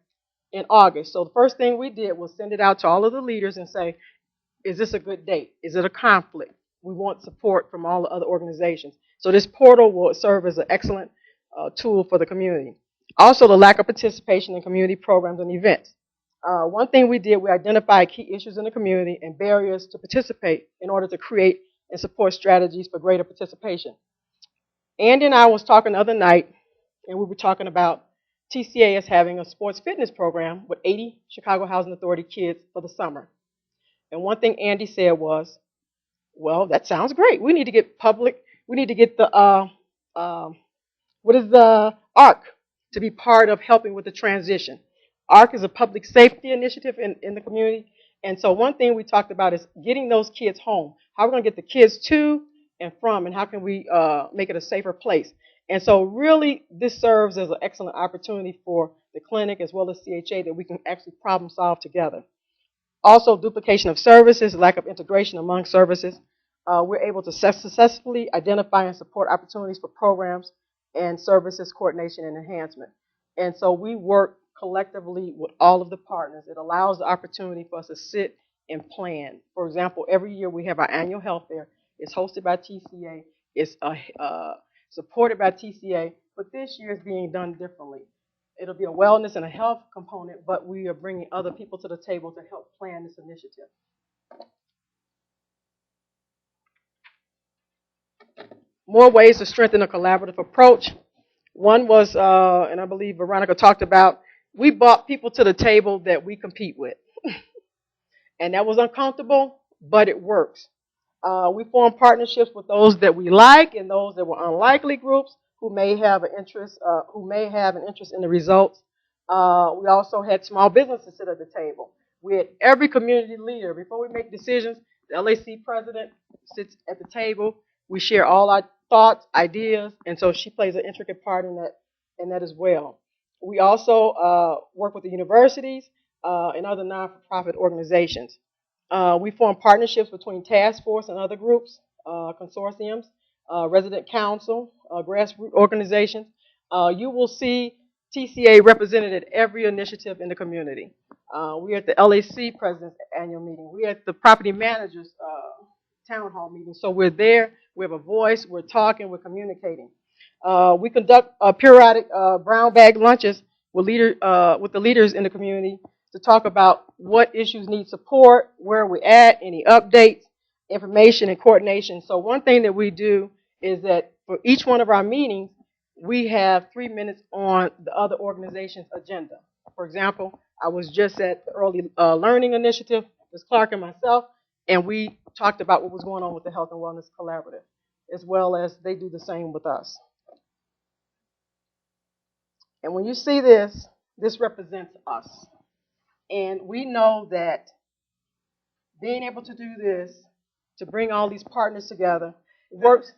S3: in August. So the first thing we did was send it out to all of the leaders and say, is this a good date? Is it a conflict? We want support from all the other organizations. So this portal will serve as an excellent tool for the community. Also, the lack of participation in community programs and events. One thing we did, we identified key issues in the community and barriers to participate in order to create and support strategies for greater participation. Andy and I was talking the other night, and we were talking about TCA is having a sports fitness program with 80 Chicago Housing Authority kids for the summer. And one thing Andy said was, well, that sounds great. We need to get the, what is the ARC to be part of helping with the transition. ARC is a public safety initiative in the community. And so one thing we talked about is getting those kids home. How are we going to get the kids to and from, and how can we make it a safer place? And so really this serves as an excellent opportunity for the clinic as well as CHA that we can actually problem solve together. Also, duplication of services, lack of integration among services. We're able to successfully identify and support opportunities for programs and services coordination and enhancement. And so we work collectively with all of the partners. It allows the opportunity for us to sit and plan. For example, every year we have our annual health fair. It's hosted by TCA. It's supported by TCA, but this year is being done differently. It'll be a wellness and a health component, but we are bringing other people to the table to help plan this initiative. More ways to strengthen a collaborative approach. One was, and I believe Veronica talked about, we brought people to the table that we compete with. And that was uncomfortable, but it works. We formed partnerships with those that we like and those that were unlikely groups who may have an interest, in the results. We also had small businesses sit at the table. We had every community leader. Before we make decisions, the LAC president sits at the table. We share all our thoughts, ideas, and so she plays an intricate part in that as well. We also work with the universities and other non-profit organizations. We form partnerships between task force and other groups, consortiums, resident council, grassroots organizations. You will see TCA represented at every initiative in the community. We're at the LAC president's annual meeting. We're at the property managers town hall meeting. So we're there, we have a voice, we're talking, we're communicating. We conduct periodic brown bag lunches with the leaders in the community to talk about what issues need support, where we're at, any updates, information, and coordination. So one thing that we do is that for each one of our meetings, we have 3 minutes on the other organization's agenda. For example, I was just at the Early Learning Initiative with Clarke and myself, and we talked about what was going on with the Health and Wellness Collaborative, as well as they do the same with us. And when you see this, this represents us. And we know that being able to do this, to bring all these partners together, works.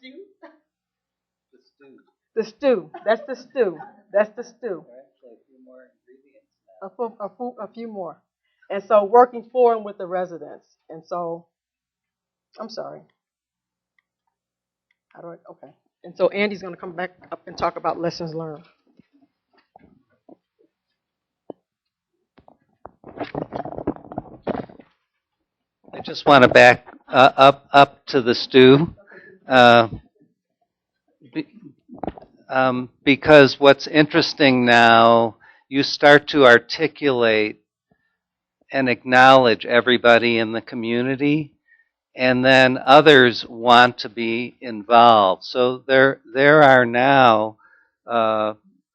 S3: The stew. That's the stew. That's the stew.
S2: Actually, a few more ingredients.
S3: A few more. And so working for and with the residents. And so, I'm sorry. Okay. And so Andy's going to come back up and talk about lessons learned.
S2: I just want to back up to the stew. Because what's interesting now, you start to articulate and acknowledge everybody in the community, and then others want to be involved. So there are now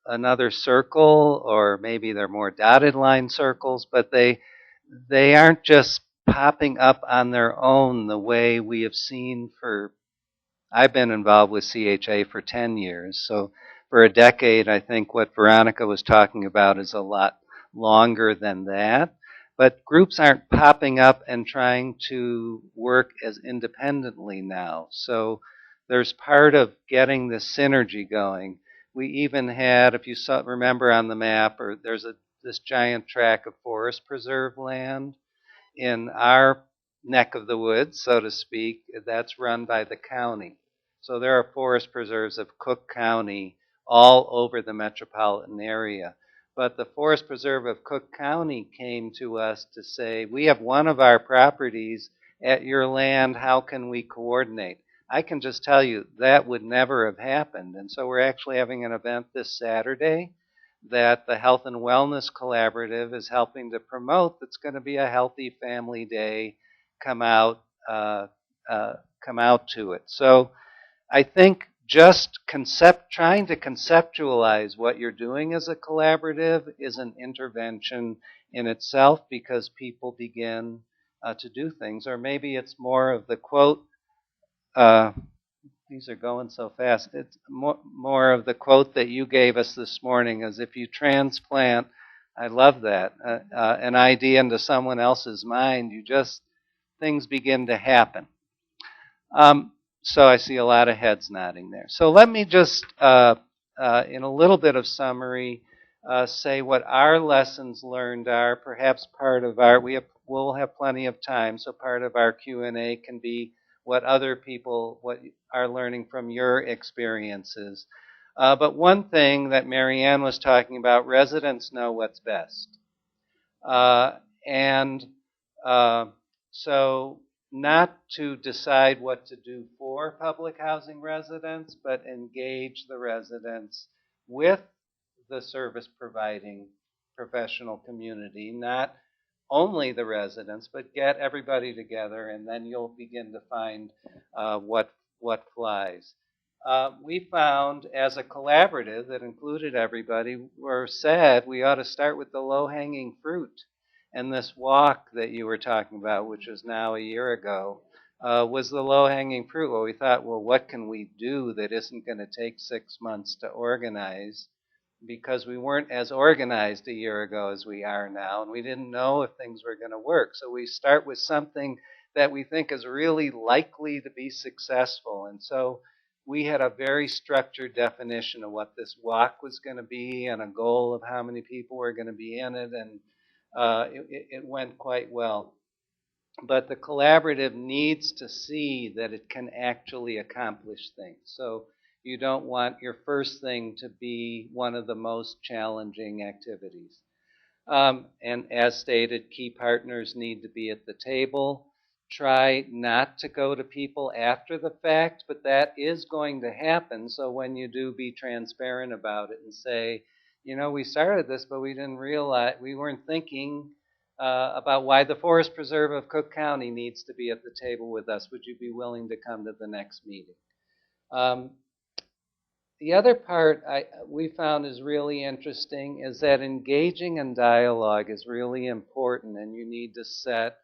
S2: another circle, or maybe they're more dotted line circles, but they aren't just popping up on their own the way we have seen I've been involved with CHA for 10 years. So for a decade, I think what Veronica was talking about is a lot longer than that. But groups aren't popping up and trying to work as independently now. So there's part of getting this synergy going. We even had, if you remember on the map, or there's this giant tract of forest preserve land in our neck of the woods, so to speak, that's run by the county. So there are forest preserves of Cook County all over the metropolitan area. But the Forest Preserve of Cook County came to us to say, we have one of our properties at your land, how can we coordinate? I can just tell you that would never have happened. And so we're actually having an event this Saturday that the Health and Wellness Collaborative is helping to promote. That's going to be a healthy family day. Come out, come out to it. So I think just trying to conceptualize what you're doing as a collaborative is an intervention in itself, because people begin to do things. Or maybe it's more of the quote, these are going so fast, it's more of the quote that you gave us this morning, as if you transplant, I love that, an idea into someone else's mind, things begin to happen. So I see a lot of heads nodding there. So let me just, in a little bit of summary, say what our lessons learned are. Perhaps part of we'll have plenty of time, so part of our Q&A can be what other people are learning from your experiences. But one thing that Mariann was talking about, residents know what's best. So not to decide what to do for public housing residents, but engage the residents with the service providing professional community, not only the residents, but get everybody together, and then you'll begin to find what flies. We found as a collaborative that included everybody, said we ought to start with the low-hanging fruit. And this walk that you were talking about, which was now a year ago, was the low-hanging fruit. Well, we thought, well, what can we do that isn't going to take 6 months to organize? Because we weren't as organized a year ago as we are now, and we didn't know if things were going to work. So we start with something that we think is really likely to be successful. And so we had a very structured definition of what this walk was going to be and a goal of how many people were going to be in it, and it went quite well. But the collaborative needs to see that it can actually accomplish things. So you don't want your first thing to be one of the most challenging activities. And as stated, key partners need to be at the table. Try not to go to people after the fact, but that is going to happen. So when you do, be transparent about it and say, you know, we started this, but we didn't realize, we weren't thinking about why the Forest Preserve of Cook County needs to be at the table with us. Would you be willing to come to the next meeting? The other part we found is really interesting is that engaging in dialogue is really important, and you need to set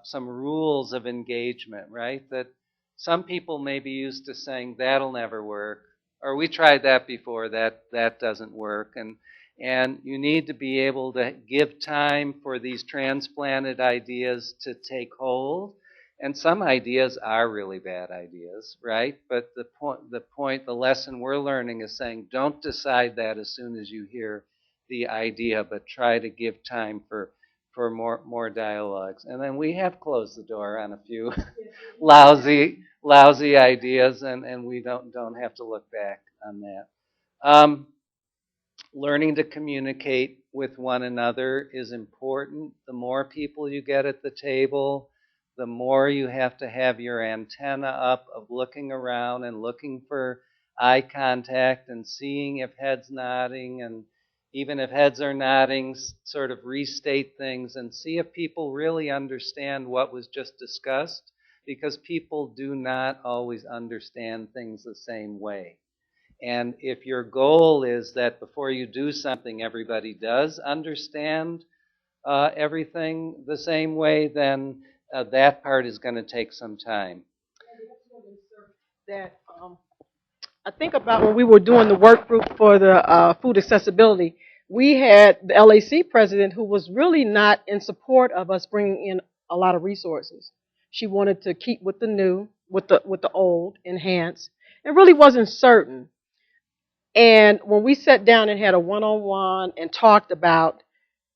S2: some rules of engagement, right? That some people may be used to saying, that'll never work, or we tried that before, that doesn't work. And you need to be able to give time for these transplanted ideas to take hold. And some ideas are really bad ideas, right? But the lesson we're learning is saying, don't decide that as soon as you hear the idea, but try to give time for more dialogues. And then we have closed the door on a few lousy ideas, and we don't have to look back on that. Learning to communicate with one another is important. The more people you get at the table, the more you have to have your antenna up of looking around and looking for eye contact and seeing if heads nodding, and even if heads are nodding, sort of restate things and see if people really understand what was just discussed, because people do not always understand things the same way. And if your goal is that before you do something, everybody does understand everything the same way, then that part is going to take some time.
S3: That I think about when we were doing the work group for the food accessibility, we had the LAC president who was really not in support of us bringing in a lot of resources. She wanted to keep with the new, with the old, enhance, and really wasn't certain. And when we sat down and had a one-on-one and talked about,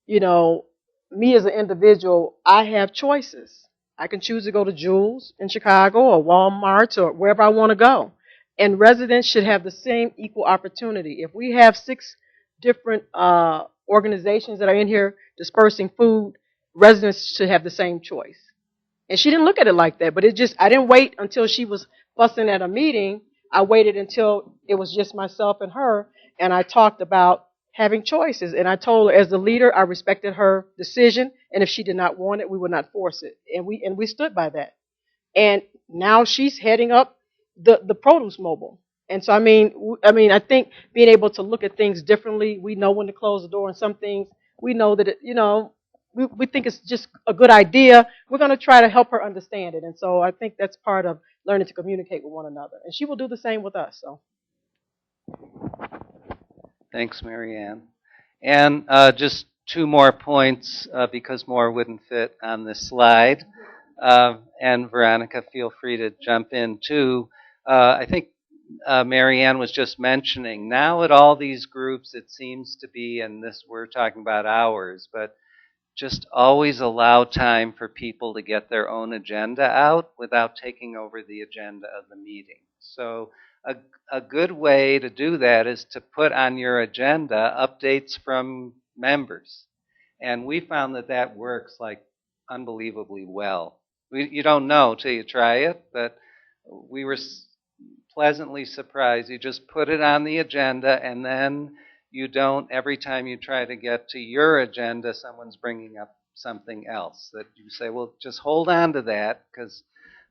S3: you know, me as an individual, I have choices. I can choose to go to Jewel's in Chicago or Walmart or wherever I want to go. And residents should have the same equal opportunity. If we have 6 different organizations that are in here dispersing food, residents should have the same choice. And she didn't look at it like that, but I didn't wait until she was fussing at a meeting. I waited until it was just myself and her, and I talked about having choices. And I told her, as the leader, I respected her decision, and if she did not want it, we would not force it. And we stood by that. And now she's heading up the produce mobile. And so I think being able to look at things differently, we know when to close the door on some things. We know that we think it's just a good idea. We're going to try to help her understand it. And so I think that's part of learning to communicate with one another. And she will do the same with us. So
S2: Thanks, Mariann. And just two more points because more wouldn't fit on this slide. And Veronica, feel free to jump in too. I think Mariann was just mentioning, now at all these groups, it seems to be, and this we're talking about hours, but just always allow time for people to get their own agenda out without taking over the agenda of the meeting. So a good way to do that is to put on your agenda updates from members. And we found that that works like unbelievably well. You don't know till you try it, but we were pleasantly surprised. You just put it on the agenda, and then you don't, every time you try to get to your agenda, someone's bringing up something else that you say, well, just hold on to that because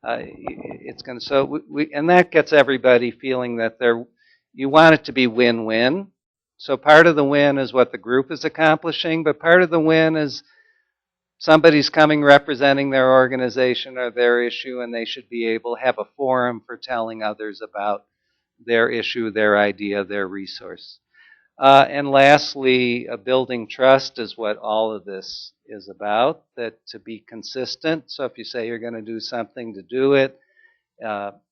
S2: it's going to, so and that gets everybody feeling that you want it to be win-win. So part of the win is what the group is accomplishing, but part of the win is somebody's coming representing their organization or their issue, and they should be able to have a forum for telling others about their issue, their idea, their resource. And lastly, building trust is what all of this is about, that to be consistent. So if you say you're going to do something, to do it.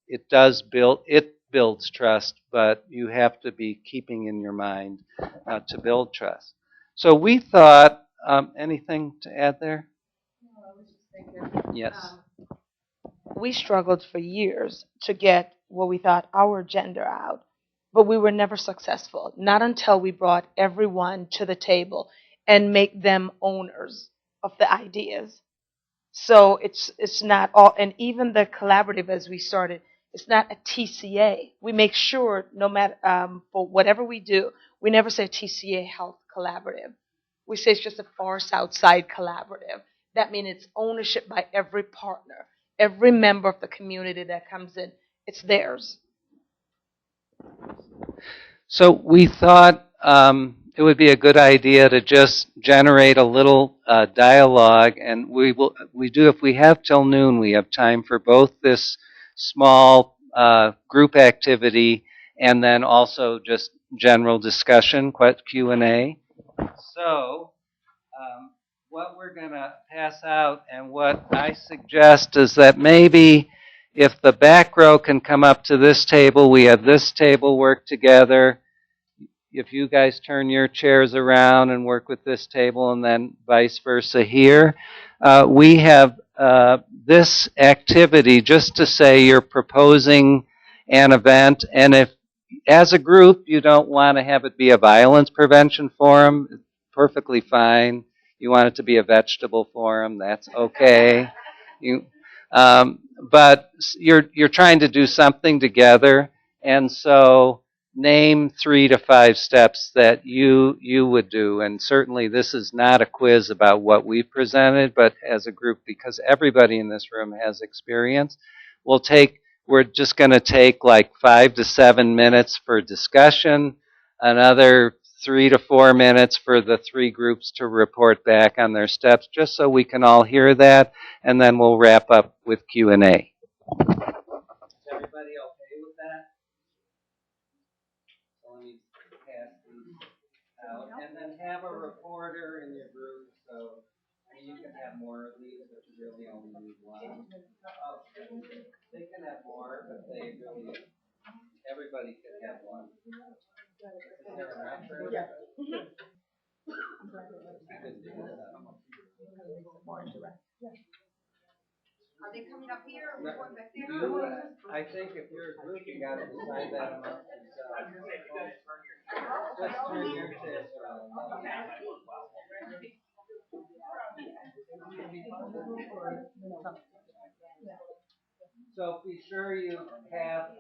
S2: It builds trust, but you have to be keeping in your mind to build trust. So we thought, anything to add there?
S1: No, I was just thinking.
S2: Yes.
S1: We struggled for years to get what we thought our agenda out, but we were never successful. Not until we brought everyone to the table and make them owners of the ideas. So it's not all, and even the collaborative as we started, it's not a TCA. We make sure no matter for whatever we do, we never say TCA Health Collaborative. We say it's just a far south side collaborative. That means it's ownership by every partner, every member of the community that comes in. It's theirs.
S2: So we thought it would be a good idea to just generate a little dialogue, and we do, if we have till noon, we have time for both this small group activity and then also just general discussion, Q&A. So what we're going to pass out and what I suggest is that maybe if the back row can come up to this table, we have this table work together. If you guys turn your chairs around and work with this table and then vice versa here, we have this activity just to say you're proposing an event, and if as a group you don't want to have it be a violence prevention forum, perfectly fine. You want it to be a vegetable forum, that's okay. But you're trying to do something together, and so name 3 to 5 steps that you would do. And certainly this is not a quiz about what we've presented, but as a group, because everybody in this room has experience, we're just going to take like 5 to 7 minutes for discussion, another 3 to 4 minutes for the 3 groups to report back on their steps, just so we can all hear that, and then we'll wrap up with Q&A. Is everybody okay with that? So let me pass these out, and then have a reporter in your group, so you can have more of these, but you really only need one. Oh, they can have more, but everybody can have one. Is there a record? Yeah.
S4: Are they coming up here or going back there?
S2: I think if you're a group, you got to decide that amongst yourselves. Just turn your chairs around. So be sure you have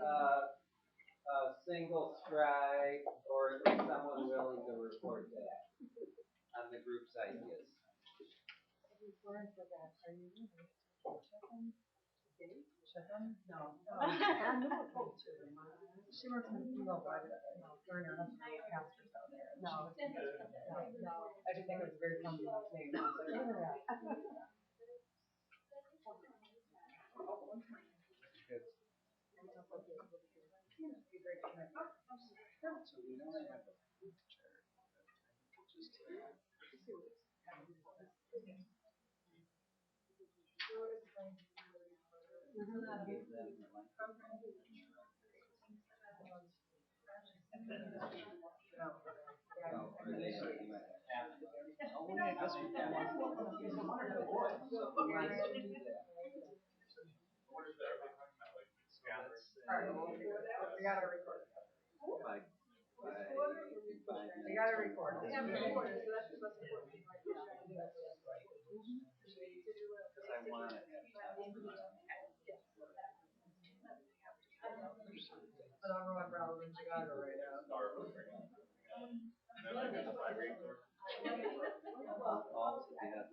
S2: a single strike, or is someone willing to report that on the group's ideas?
S5: Chisum? No. She works in Eagle, but her and her husband are pastors down there. No. I just think it was a very common name.
S2: Good. So we don't have a chart. Just give them the Oh, are they already have it? Oh, yeah, that's what that was. So who wants to do that?
S5: We gotta record.
S2: Like,
S5: We gotta record.
S2: because I want it.
S5: The number one problem in Chicago right now.
S2: All together.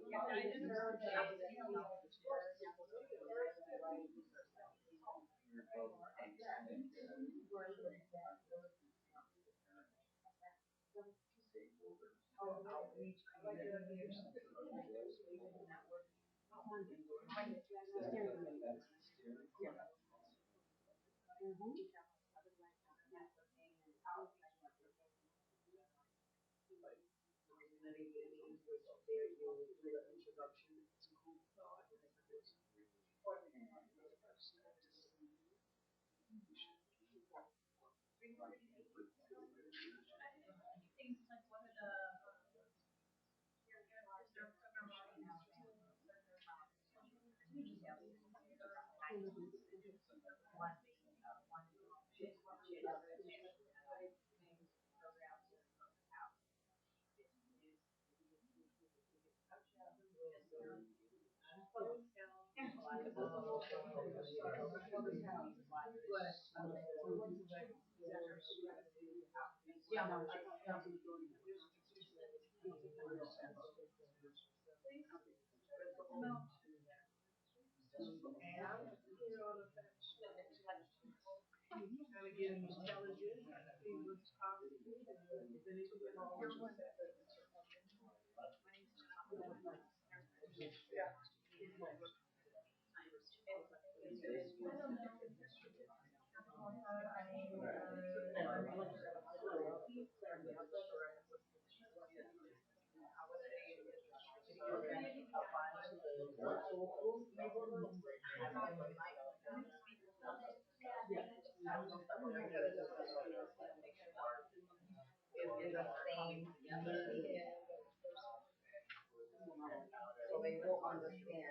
S5: So they will understand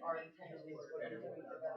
S5: our intention is for them to be together.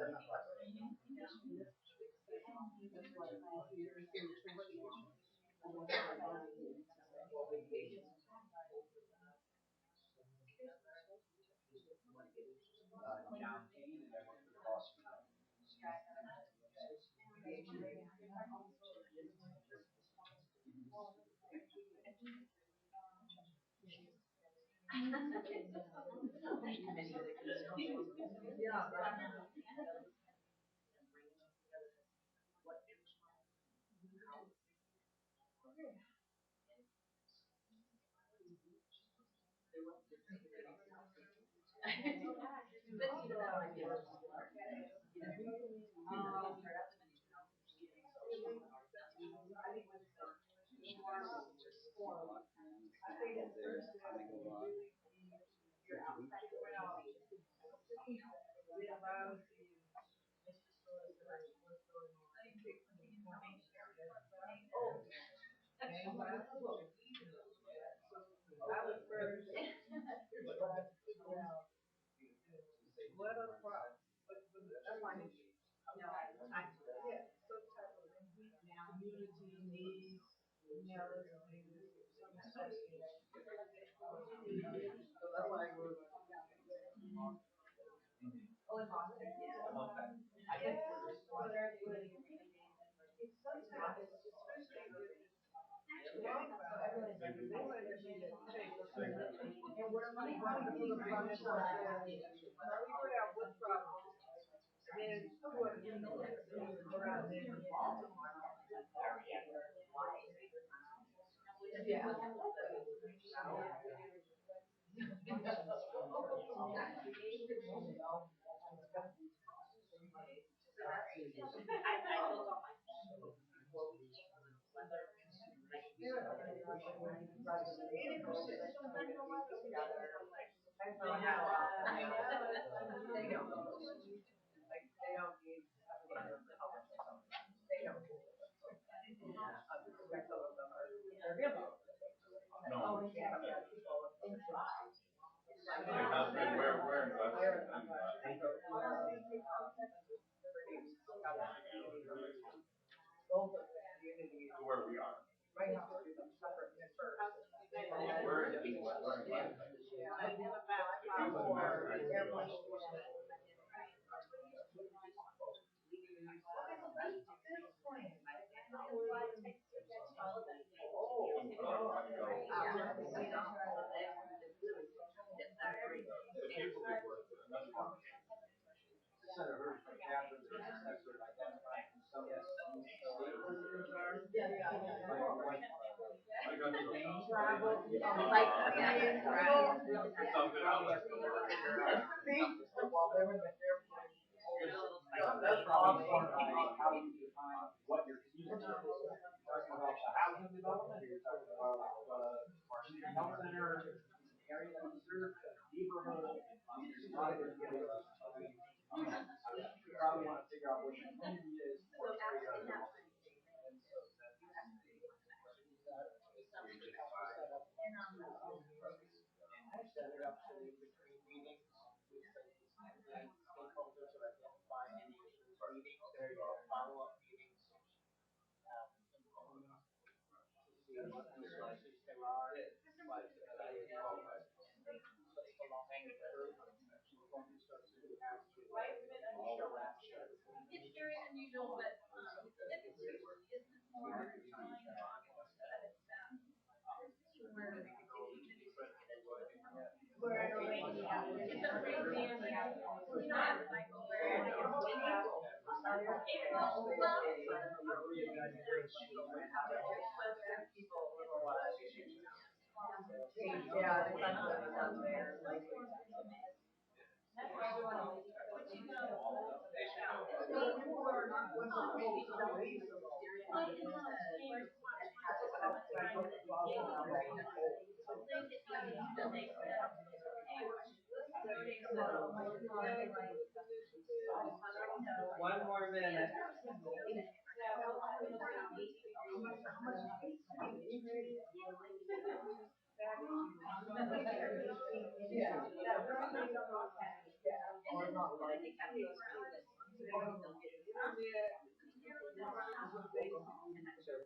S2: One more minute.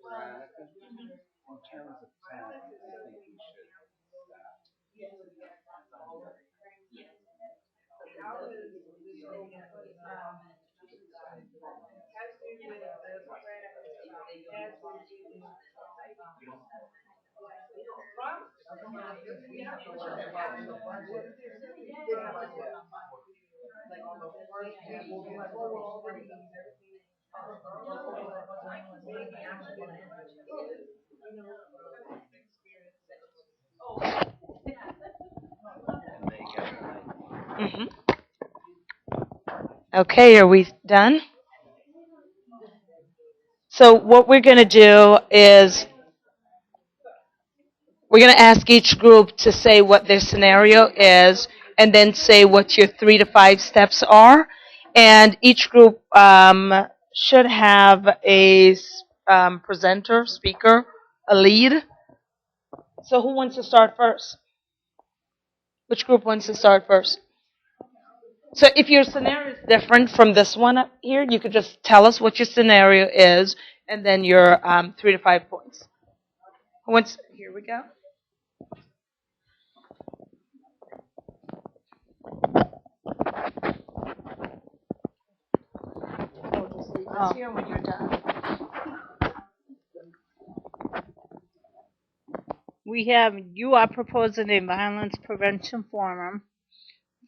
S2: Veronica, in terms of time, I think we should
S1: Mhm. Okay, are we done? So what we're going to do is we're going to ask each group to say what their scenario is and then say what your 3 to 5 steps are. And each group should have a presenter, speaker, a lead. So who wants to start first? Which group wants to start first? So if your scenario is different from this one up here, you could just tell us what your scenario is and then your 3 to 5 points. Here we go. Just leave this here when you're done.
S6: you are proposing a violence prevention forum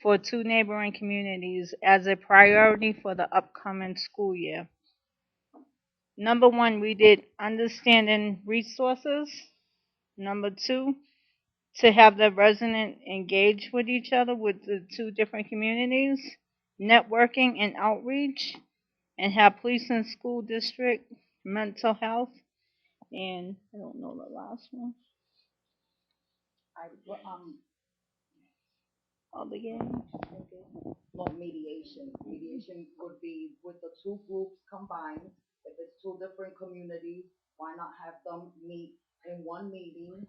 S6: for 2 neighboring communities as a priority for the upcoming school year. Number 1, we did understanding resources. Number 2, to have the resident engage with each other with the 2 different communities, networking and outreach, and have police and school district, mental health, and I don't know the last one. All the games.
S7: No, mediation. Mediation would be with the 2 groups combined. If it's 2 different communities, why not have them meet in one meeting?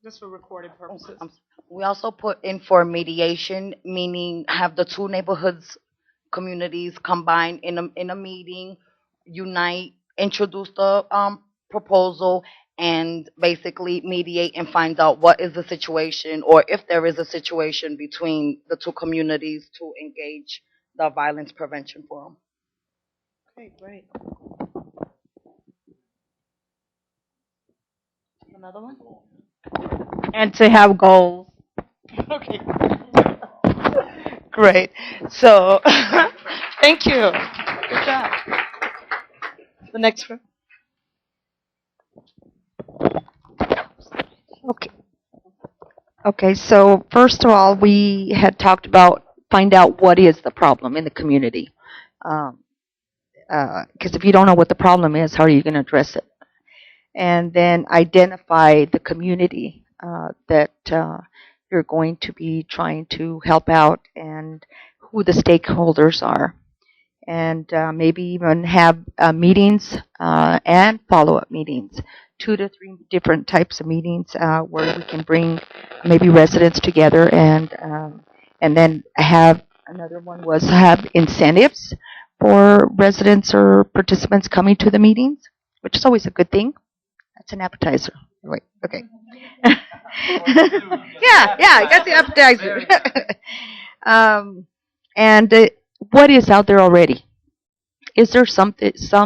S1: Just for recording purposes.
S7: We also put in for mediation, meaning have the 2 neighborhoods, communities combined in a meeting, unite, introduce the proposal, and basically mediate and find out what is the situation, or if there is a situation between the 2 communities, to engage the violence prevention forum.
S1: Okay, great. Another one?
S6: And to have goals.
S1: Okay. Great. So, thank you. Good job. The next one.
S8: Okay, so first of all, we had talked about find out what is the problem in the community. Because if you don't know what the problem is, how are you going to address it? And then identify the community that you're going to be trying to help out and who the stakeholders are. And maybe even have meetings and follow-up meetings. 2 to 3 different types of meetings where we can bring maybe residents together, and then have another one was have incentives for residents or participants coming to the meetings, which is always a good thing. That's an appetizer. Wait, okay. yeah, I got the appetizer. And what is out there already? Is there some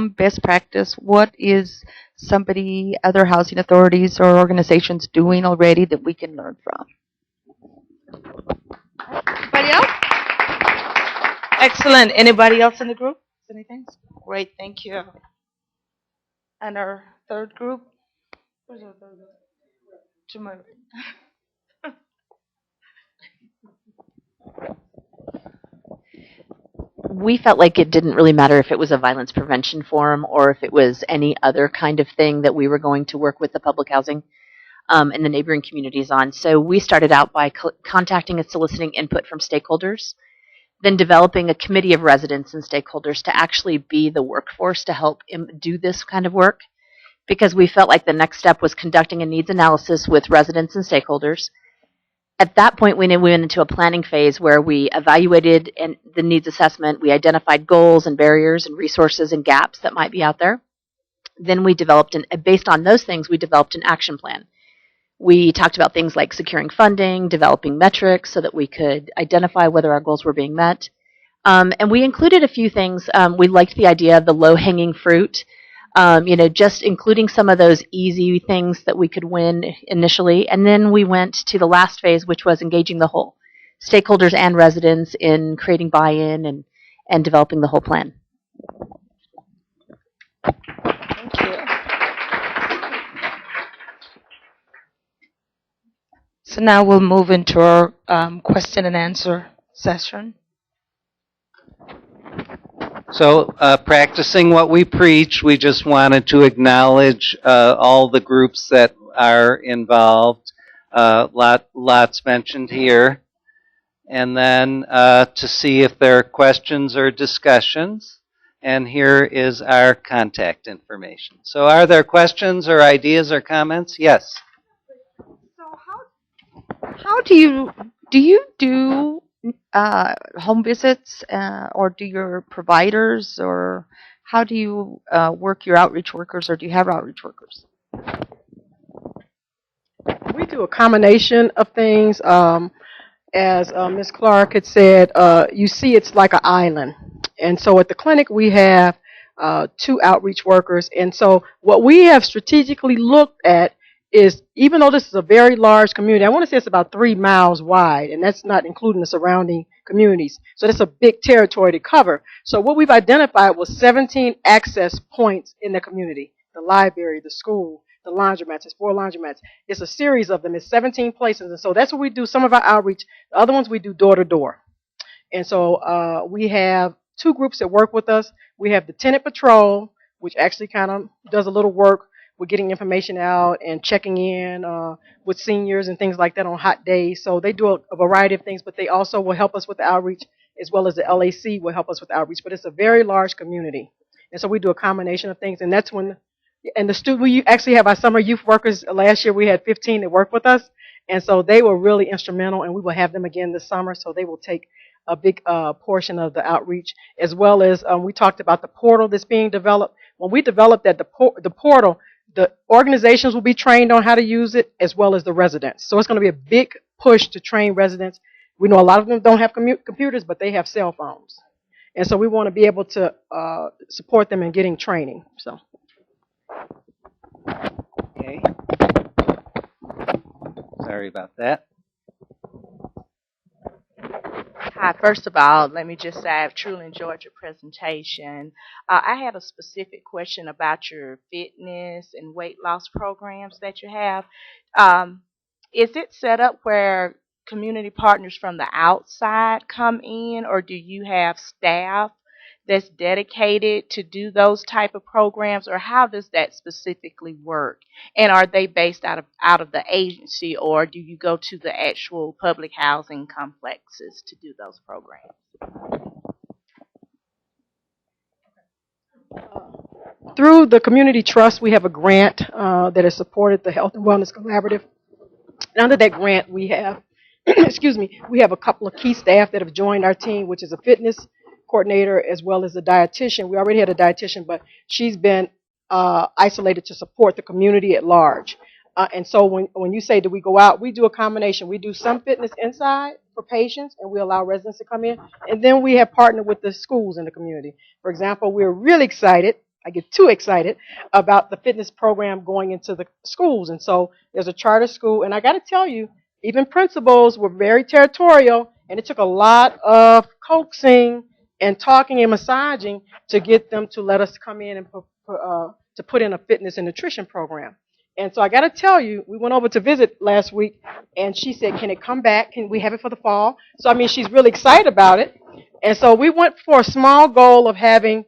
S8: best practice? What is other housing authorities or organizations doing already that we can learn from?
S1: Anybody else? Excellent. Anybody else in the group? Anything? Great, thank you. And our third group? Where's our third group? Tomorrow.
S9: We felt like it didn't really matter if it was a violence prevention forum or if it was any other kind of thing that we were going to work with the public housing and the neighboring communities on. So we started out by contacting and soliciting input from stakeholders, then developing a committee of residents and stakeholders to actually be the workforce to help do this kind of work, because we felt like the next step was conducting a needs analysis with residents and stakeholders. At that point, we went into a planning phase where we evaluated the needs assessment. We identified goals and barriers and resources and gaps that might be out there. Then we developed, based on those things, we developed an action plan. We talked about things like securing funding, developing metrics so that we could identify whether our goals were being met. And we included a few things. We liked the idea of the low-hanging fruit. Just including some of those easy things that we could win initially. And then we went to the last phase, which was engaging the whole stakeholders and residents in creating buy-in and developing the whole plan.
S1: Thank you. So now we'll move into our question and answer session.
S2: So practicing what we preach, we just wanted to acknowledge all the groups that are involved. Lots mentioned here. And then to see if there are questions or discussions. And here is our contact information. So are there questions or ideas or comments? Yes.
S8: So how do you do home visits, or do your providers, or how do you work your outreach workers, or do you have outreach workers?
S3: We do a combination of things. As Ms. Clarke had said, you see it's like an island. And so at the clinic we have 2 outreach workers. And so what we have strategically looked at is, even though this is a very large community, I want to say it's about 3 miles wide, and that's not including the surrounding communities. So that's a big territory to cover. So what we've identified was 17 access points in the community: the library, the school, the laundromats. It's 4 laundromats. It's a series of them. It's 17 places. And so that's what we do some of our outreach. The other ones we do door to door. And so we have 2 groups that work with us. We have the tenant patrol, which actually kind of does a little work with getting information out and checking in with seniors and things like that on hot days. So they do a variety of things, but they also will help us with the outreach, as well as the LAC will help us with outreach. But it's a very large community. And so we do a combination of things. And that's when, and we actually have our summer youth workers. Last year we had 15 that worked with us. And so they were really instrumental, and we will have them again this summer. So they will take a big portion of the outreach, as well as we talked about the portal that's being developed. When we developed that, the portal, the organizations will be trained on how to use it, as well as the residents. So it's going to be a big push to train residents. We know a lot of them don't have computers, but they have cell phones. And so we want to be able to support them in getting training. So.
S2: Okay. Sorry about that.
S10: Hi, first of all, let me just say I've truly enjoyed your presentation. I had a specific question about your fitness and weight loss programs that you have. Is it set up where community partners from the outside come in, or do you have staff that's dedicated to do those type of programs, or how does that specifically work? And are they based out of the agency, or do you go to the actual public housing complexes to do those programs?
S3: Through the Community Trust, we have a grant that has supported the Health and Wellness Collaborative. And under that grant, we have, excuse me, we have a couple of key staff that have joined our team, which is a fitness coordinator as well as a dietitian. We already had a dietitian, but she's been isolated to support the community at large. And so when you say, do we go out, we do a combination. We do some fitness inside for patients, and we allow residents to come in. And then we have partnered with the schools in the community. For example, we're really excited. I get too excited about the fitness program going into the schools. And so there's a charter school, and I got to tell you, even principals were very territorial, and it took a lot of coaxing and talking and massaging to get them to let us come in and to put in a fitness and nutrition program. And so I got to tell you, we went over to visit last week, and she said, can it come back? Can we have it for the fall? So, I mean, she's really excited about it. And so we went for a small goal of having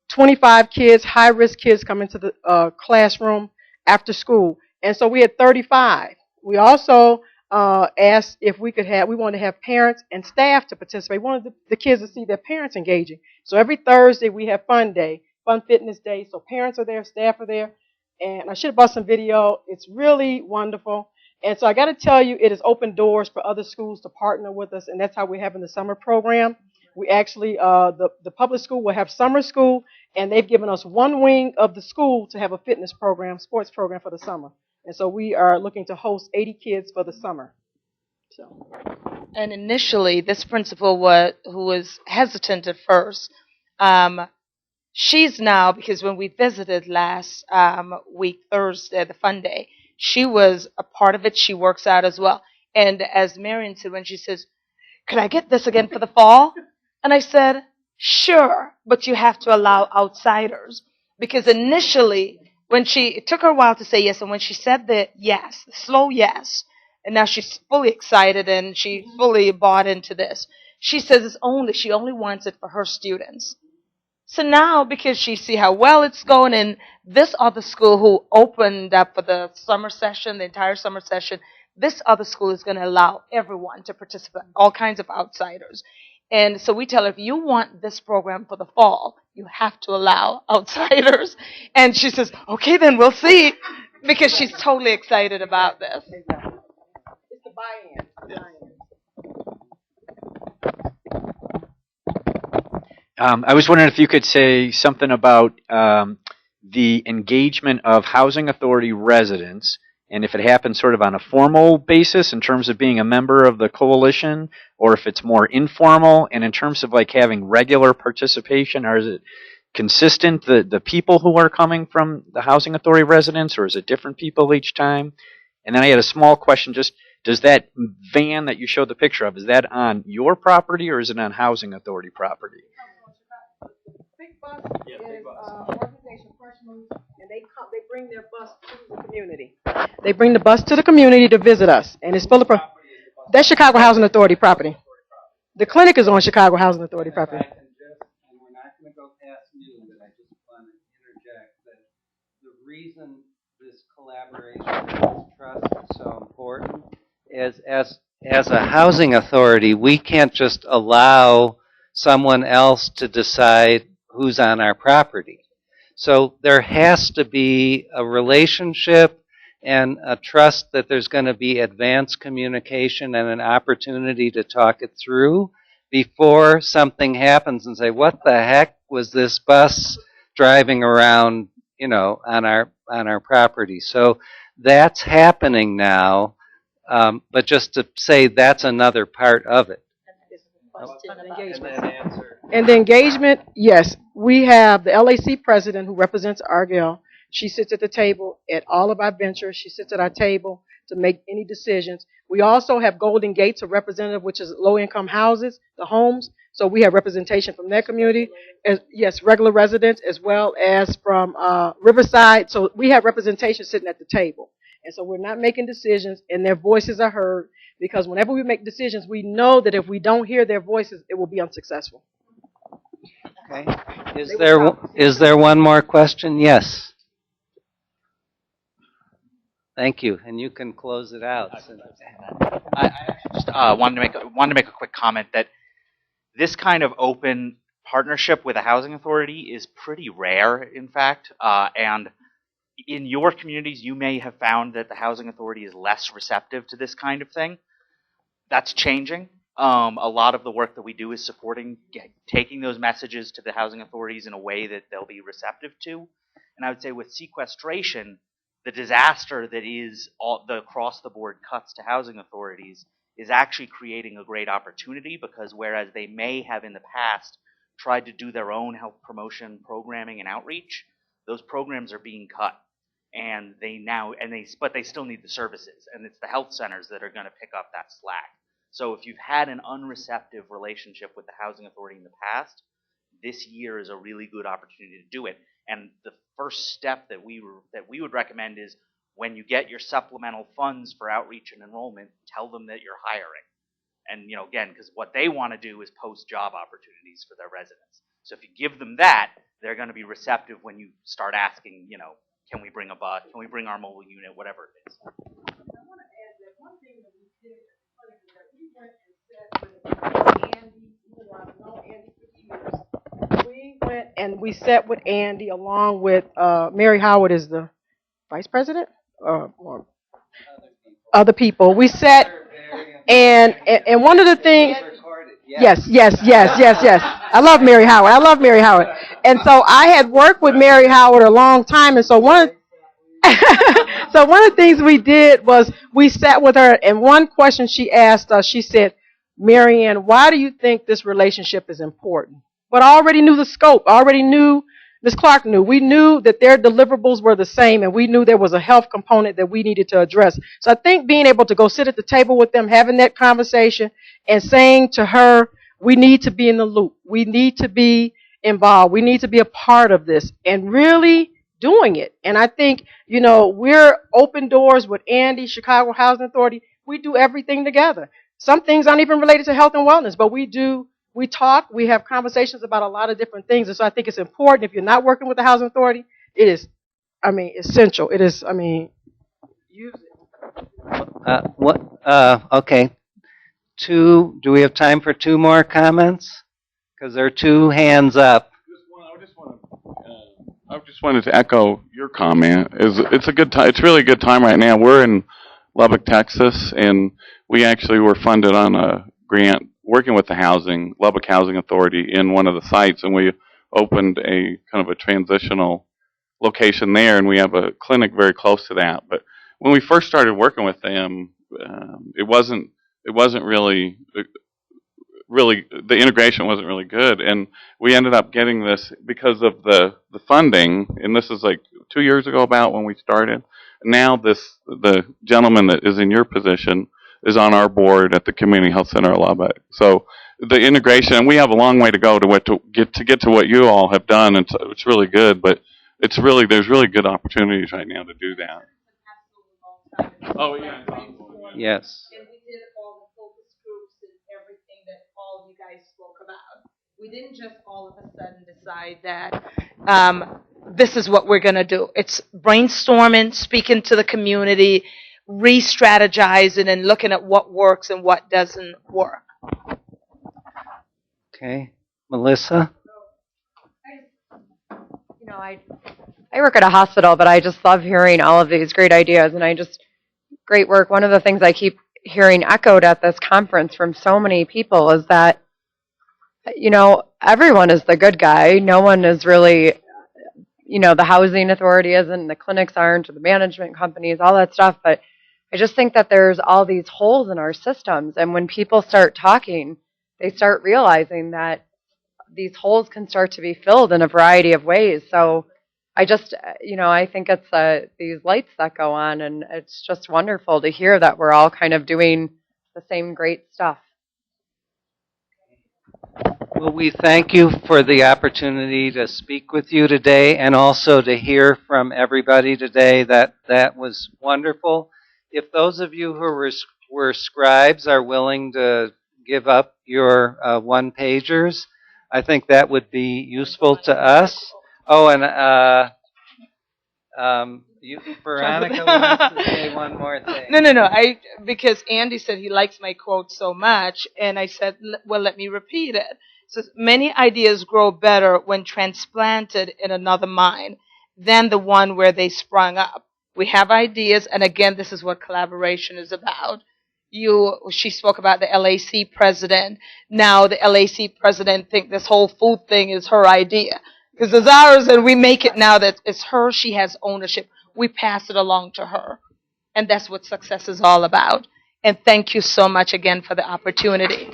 S3: 25 kids, high-risk kids, come into the classroom after school. And so we had 35. We also asked if we wanted to have parents and staff to participate. We wanted the kids to see their parents engaging. So every Thursday we have fun day, fun fitness day. So parents are there, staff are there. And I should have brought some video. It's really wonderful. And so I got to tell you, it has opened doors for other schools to partner with us. And that's how we're having the summer program. We actually, the public school will have summer school, and they've given us one wing of the school to have a fitness program, sports program for the summer. And so we are looking to host 80 kids for the summer. So.
S1: And initially, this principal who was hesitant at first, she's now, because when we visited last week, Thursday, the fun day, she was a part of it. She works out as well. And as Mariann said, when she says, could I get this again for the fall? And I said, sure, but you have to allow outsiders. Because initially, it took her a while to say yes, and when she said the yes, the slow yes, and now she's fully excited and she fully bought into this, she says she only wants it for her students. So now, because she see how well it's going, and this other school who opened up for the summer session, the entire summer session, this other school is going to allow everyone to participate, all kinds of outsiders. And so we tell her, if you want this program for the fall, you have to allow outsiders. And she says, okay, then we'll see, because she's totally excited about this.
S3: It's the buy-in.
S11: I was wondering if you could say something about the engagement of housing authority residents, and if it happens sort of on a formal basis in terms of being a member of the coalition, or if it's more informal, and in terms of like having regular participation, or is it consistent, the people who are coming from the housing authority residents, or is it different people each time? And then I had a small question, just does that van that you showed the picture of, is that on your property or is it on housing authority property?
S3: Big Bus is organization professionals, and they bring their bus to the community. They bring the bus to the community to visit us, and it's full of. That's Chicago Housing Authority property. The clinic is on Chicago Housing Authority property.
S2: And we're not going to go past noon, but I just want to interject that the reason this collaboration and this trust is so important is as a housing authority, we can't just allow someone else to decide who's on our property. So there has to be a relationship and a trust that there's going to be advanced communication and an opportunity to talk it through before something happens and say, what the heck was this bus driving around, on our property? So that's happening now, but just to say that's another part of it.
S3: And the engagement, yes, we have the LAC president who represents Argyle. She sits at the table at all of our ventures. She sits at our table to make any decisions. We also have Golden Gates, a representative, which is low-income houses, the homes. So we have representation from their community, yes, regular residents, as well as from Riverside. So we have representation sitting at the table. And so we're not making decisions, and their voices are heard, because whenever we make decisions, we know that if we don't hear their voices, it will be unsuccessful.
S2: Okay. Is there one more question? Yes. Thank you, and you can close it out.
S12: I just wanted to make a quick comment that this kind of open partnership with a housing authority is pretty rare, in fact, and in your communities, you may have found that the housing authority is less receptive to this kind of thing. That's changing. A lot of the work that we do is supporting taking those messages to the housing authorities in a way that they'll be receptive to. And I would say with sequestration, the disaster that is all the across-the-board cuts to housing authorities is actually creating a great opportunity, because whereas they may have in the past tried to do their own health promotion programming and outreach, those programs are being cut. And but they still need the services, and it's the health centers that are going to pick up that slack. So if you've had an unreceptive relationship with the housing authority in the past, this year is a really good opportunity to do it. And the first step that we would recommend is, when you get your supplemental funds for outreach and enrollment, tell them that you're hiring. And again, because what they want to do is post job opportunities for their residents. So if you give them that, they're going to be receptive when you start asking, can we bring a bus? Can we bring our mobile unit? Whatever it is.
S3: I want to add that one thing that we did at the clinic is that we went and sat with Andy, even though I've known Andy for years. We went and we sat with Andy along with Mary Howard is the vice president, or other people. We sat and one of the things. Yes. I love Mary Howard. And so I had worked with Mary Howard a long time, and so one of the things we did was we sat with her, and one question she asked us, she said, Mariann, why do you think this relationship is important? But I already knew the scope. I already knew, Ms. Clarke knew. We knew that their deliverables were the same, and we knew there was a health component that we needed to address. So I think being able to go sit at the table with them, having that conversation, and saying to her, we need to be in the loop. We need to be involved. We need to be a part of this, and really doing it. And I think, we're open doors with Andy, Chicago Housing Authority. We do everything together. Some things aren't even related to health and wellness, but we talk, we have conversations about a lot of different things. And so I think it's important, if you're not working with the housing authority, it is, essential. It is, use it.
S2: Okay. Do we have time for two more comments? Because there are two hands up.
S13: I just wanted to echo your comment. It's a good time. It's really a good time right now. We're in Lubbock, Texas, and we actually were funded on a grant working with the Lubbock Housing Authority in one of the sites, and we opened a kind of a transitional location there, and we have a clinic very close to that. But when we first started working with them, it wasn't really the integration wasn't really good, and we ended up getting this because of the funding, and this is like 2 years ago about when we started. Now the gentleman that is in your position is on our board at the Community Health Center of Lubbock. So the integration, and we have a long way to go to get to what you all have done, and so it's really good, but there's really good opportunities right now to do that. Oh, yeah.
S2: Yes.
S1: And we did all the focus groups and everything that all you guys spoke about. We didn't just all of a sudden decide that this is what we're going to do. It's brainstorming, speaking to the community, re-strategizing, and looking at what works and what doesn't work.
S2: Okay. Melissa?
S14: You know, I work at a hospital, but I just love hearing all of these great ideas, and great work. One of the things I keep hearing echoed at this conference from so many people is that, you know, everyone is the good guy. No one is really, you know, the housing authority isn't, the clinics aren't, or the management companies, all that stuff. But I just think that there's all these holes in our systems. And when people start talking, they start realizing that these holes can start to be filled in a variety of ways. So I just, you know, I think it's these lights that go on, and it's just wonderful to hear that we're all kind of doing the same great stuff.
S2: Well, we thank you for the opportunity to speak with you today and also to hear from everybody today. That was wonderful. If those of you who were scribes are willing to give up your one-pagers, I think that would be useful to us. Oh, and Veronica wants to say one more thing.
S1: No. Because Andy said he likes my quote so much, and I said, well, let me repeat it. It says, many ideas grow better when transplanted in another mind than the one where they sprung up. We have ideas, and again, this is what collaboration is about. She spoke about the LAC president. Now the LAC president think this whole food thing is her idea. Because it's ours, and we make it now that it's her, she has ownership. We pass it along to her. And that's what success is all about. And thank you so much again for the opportunity.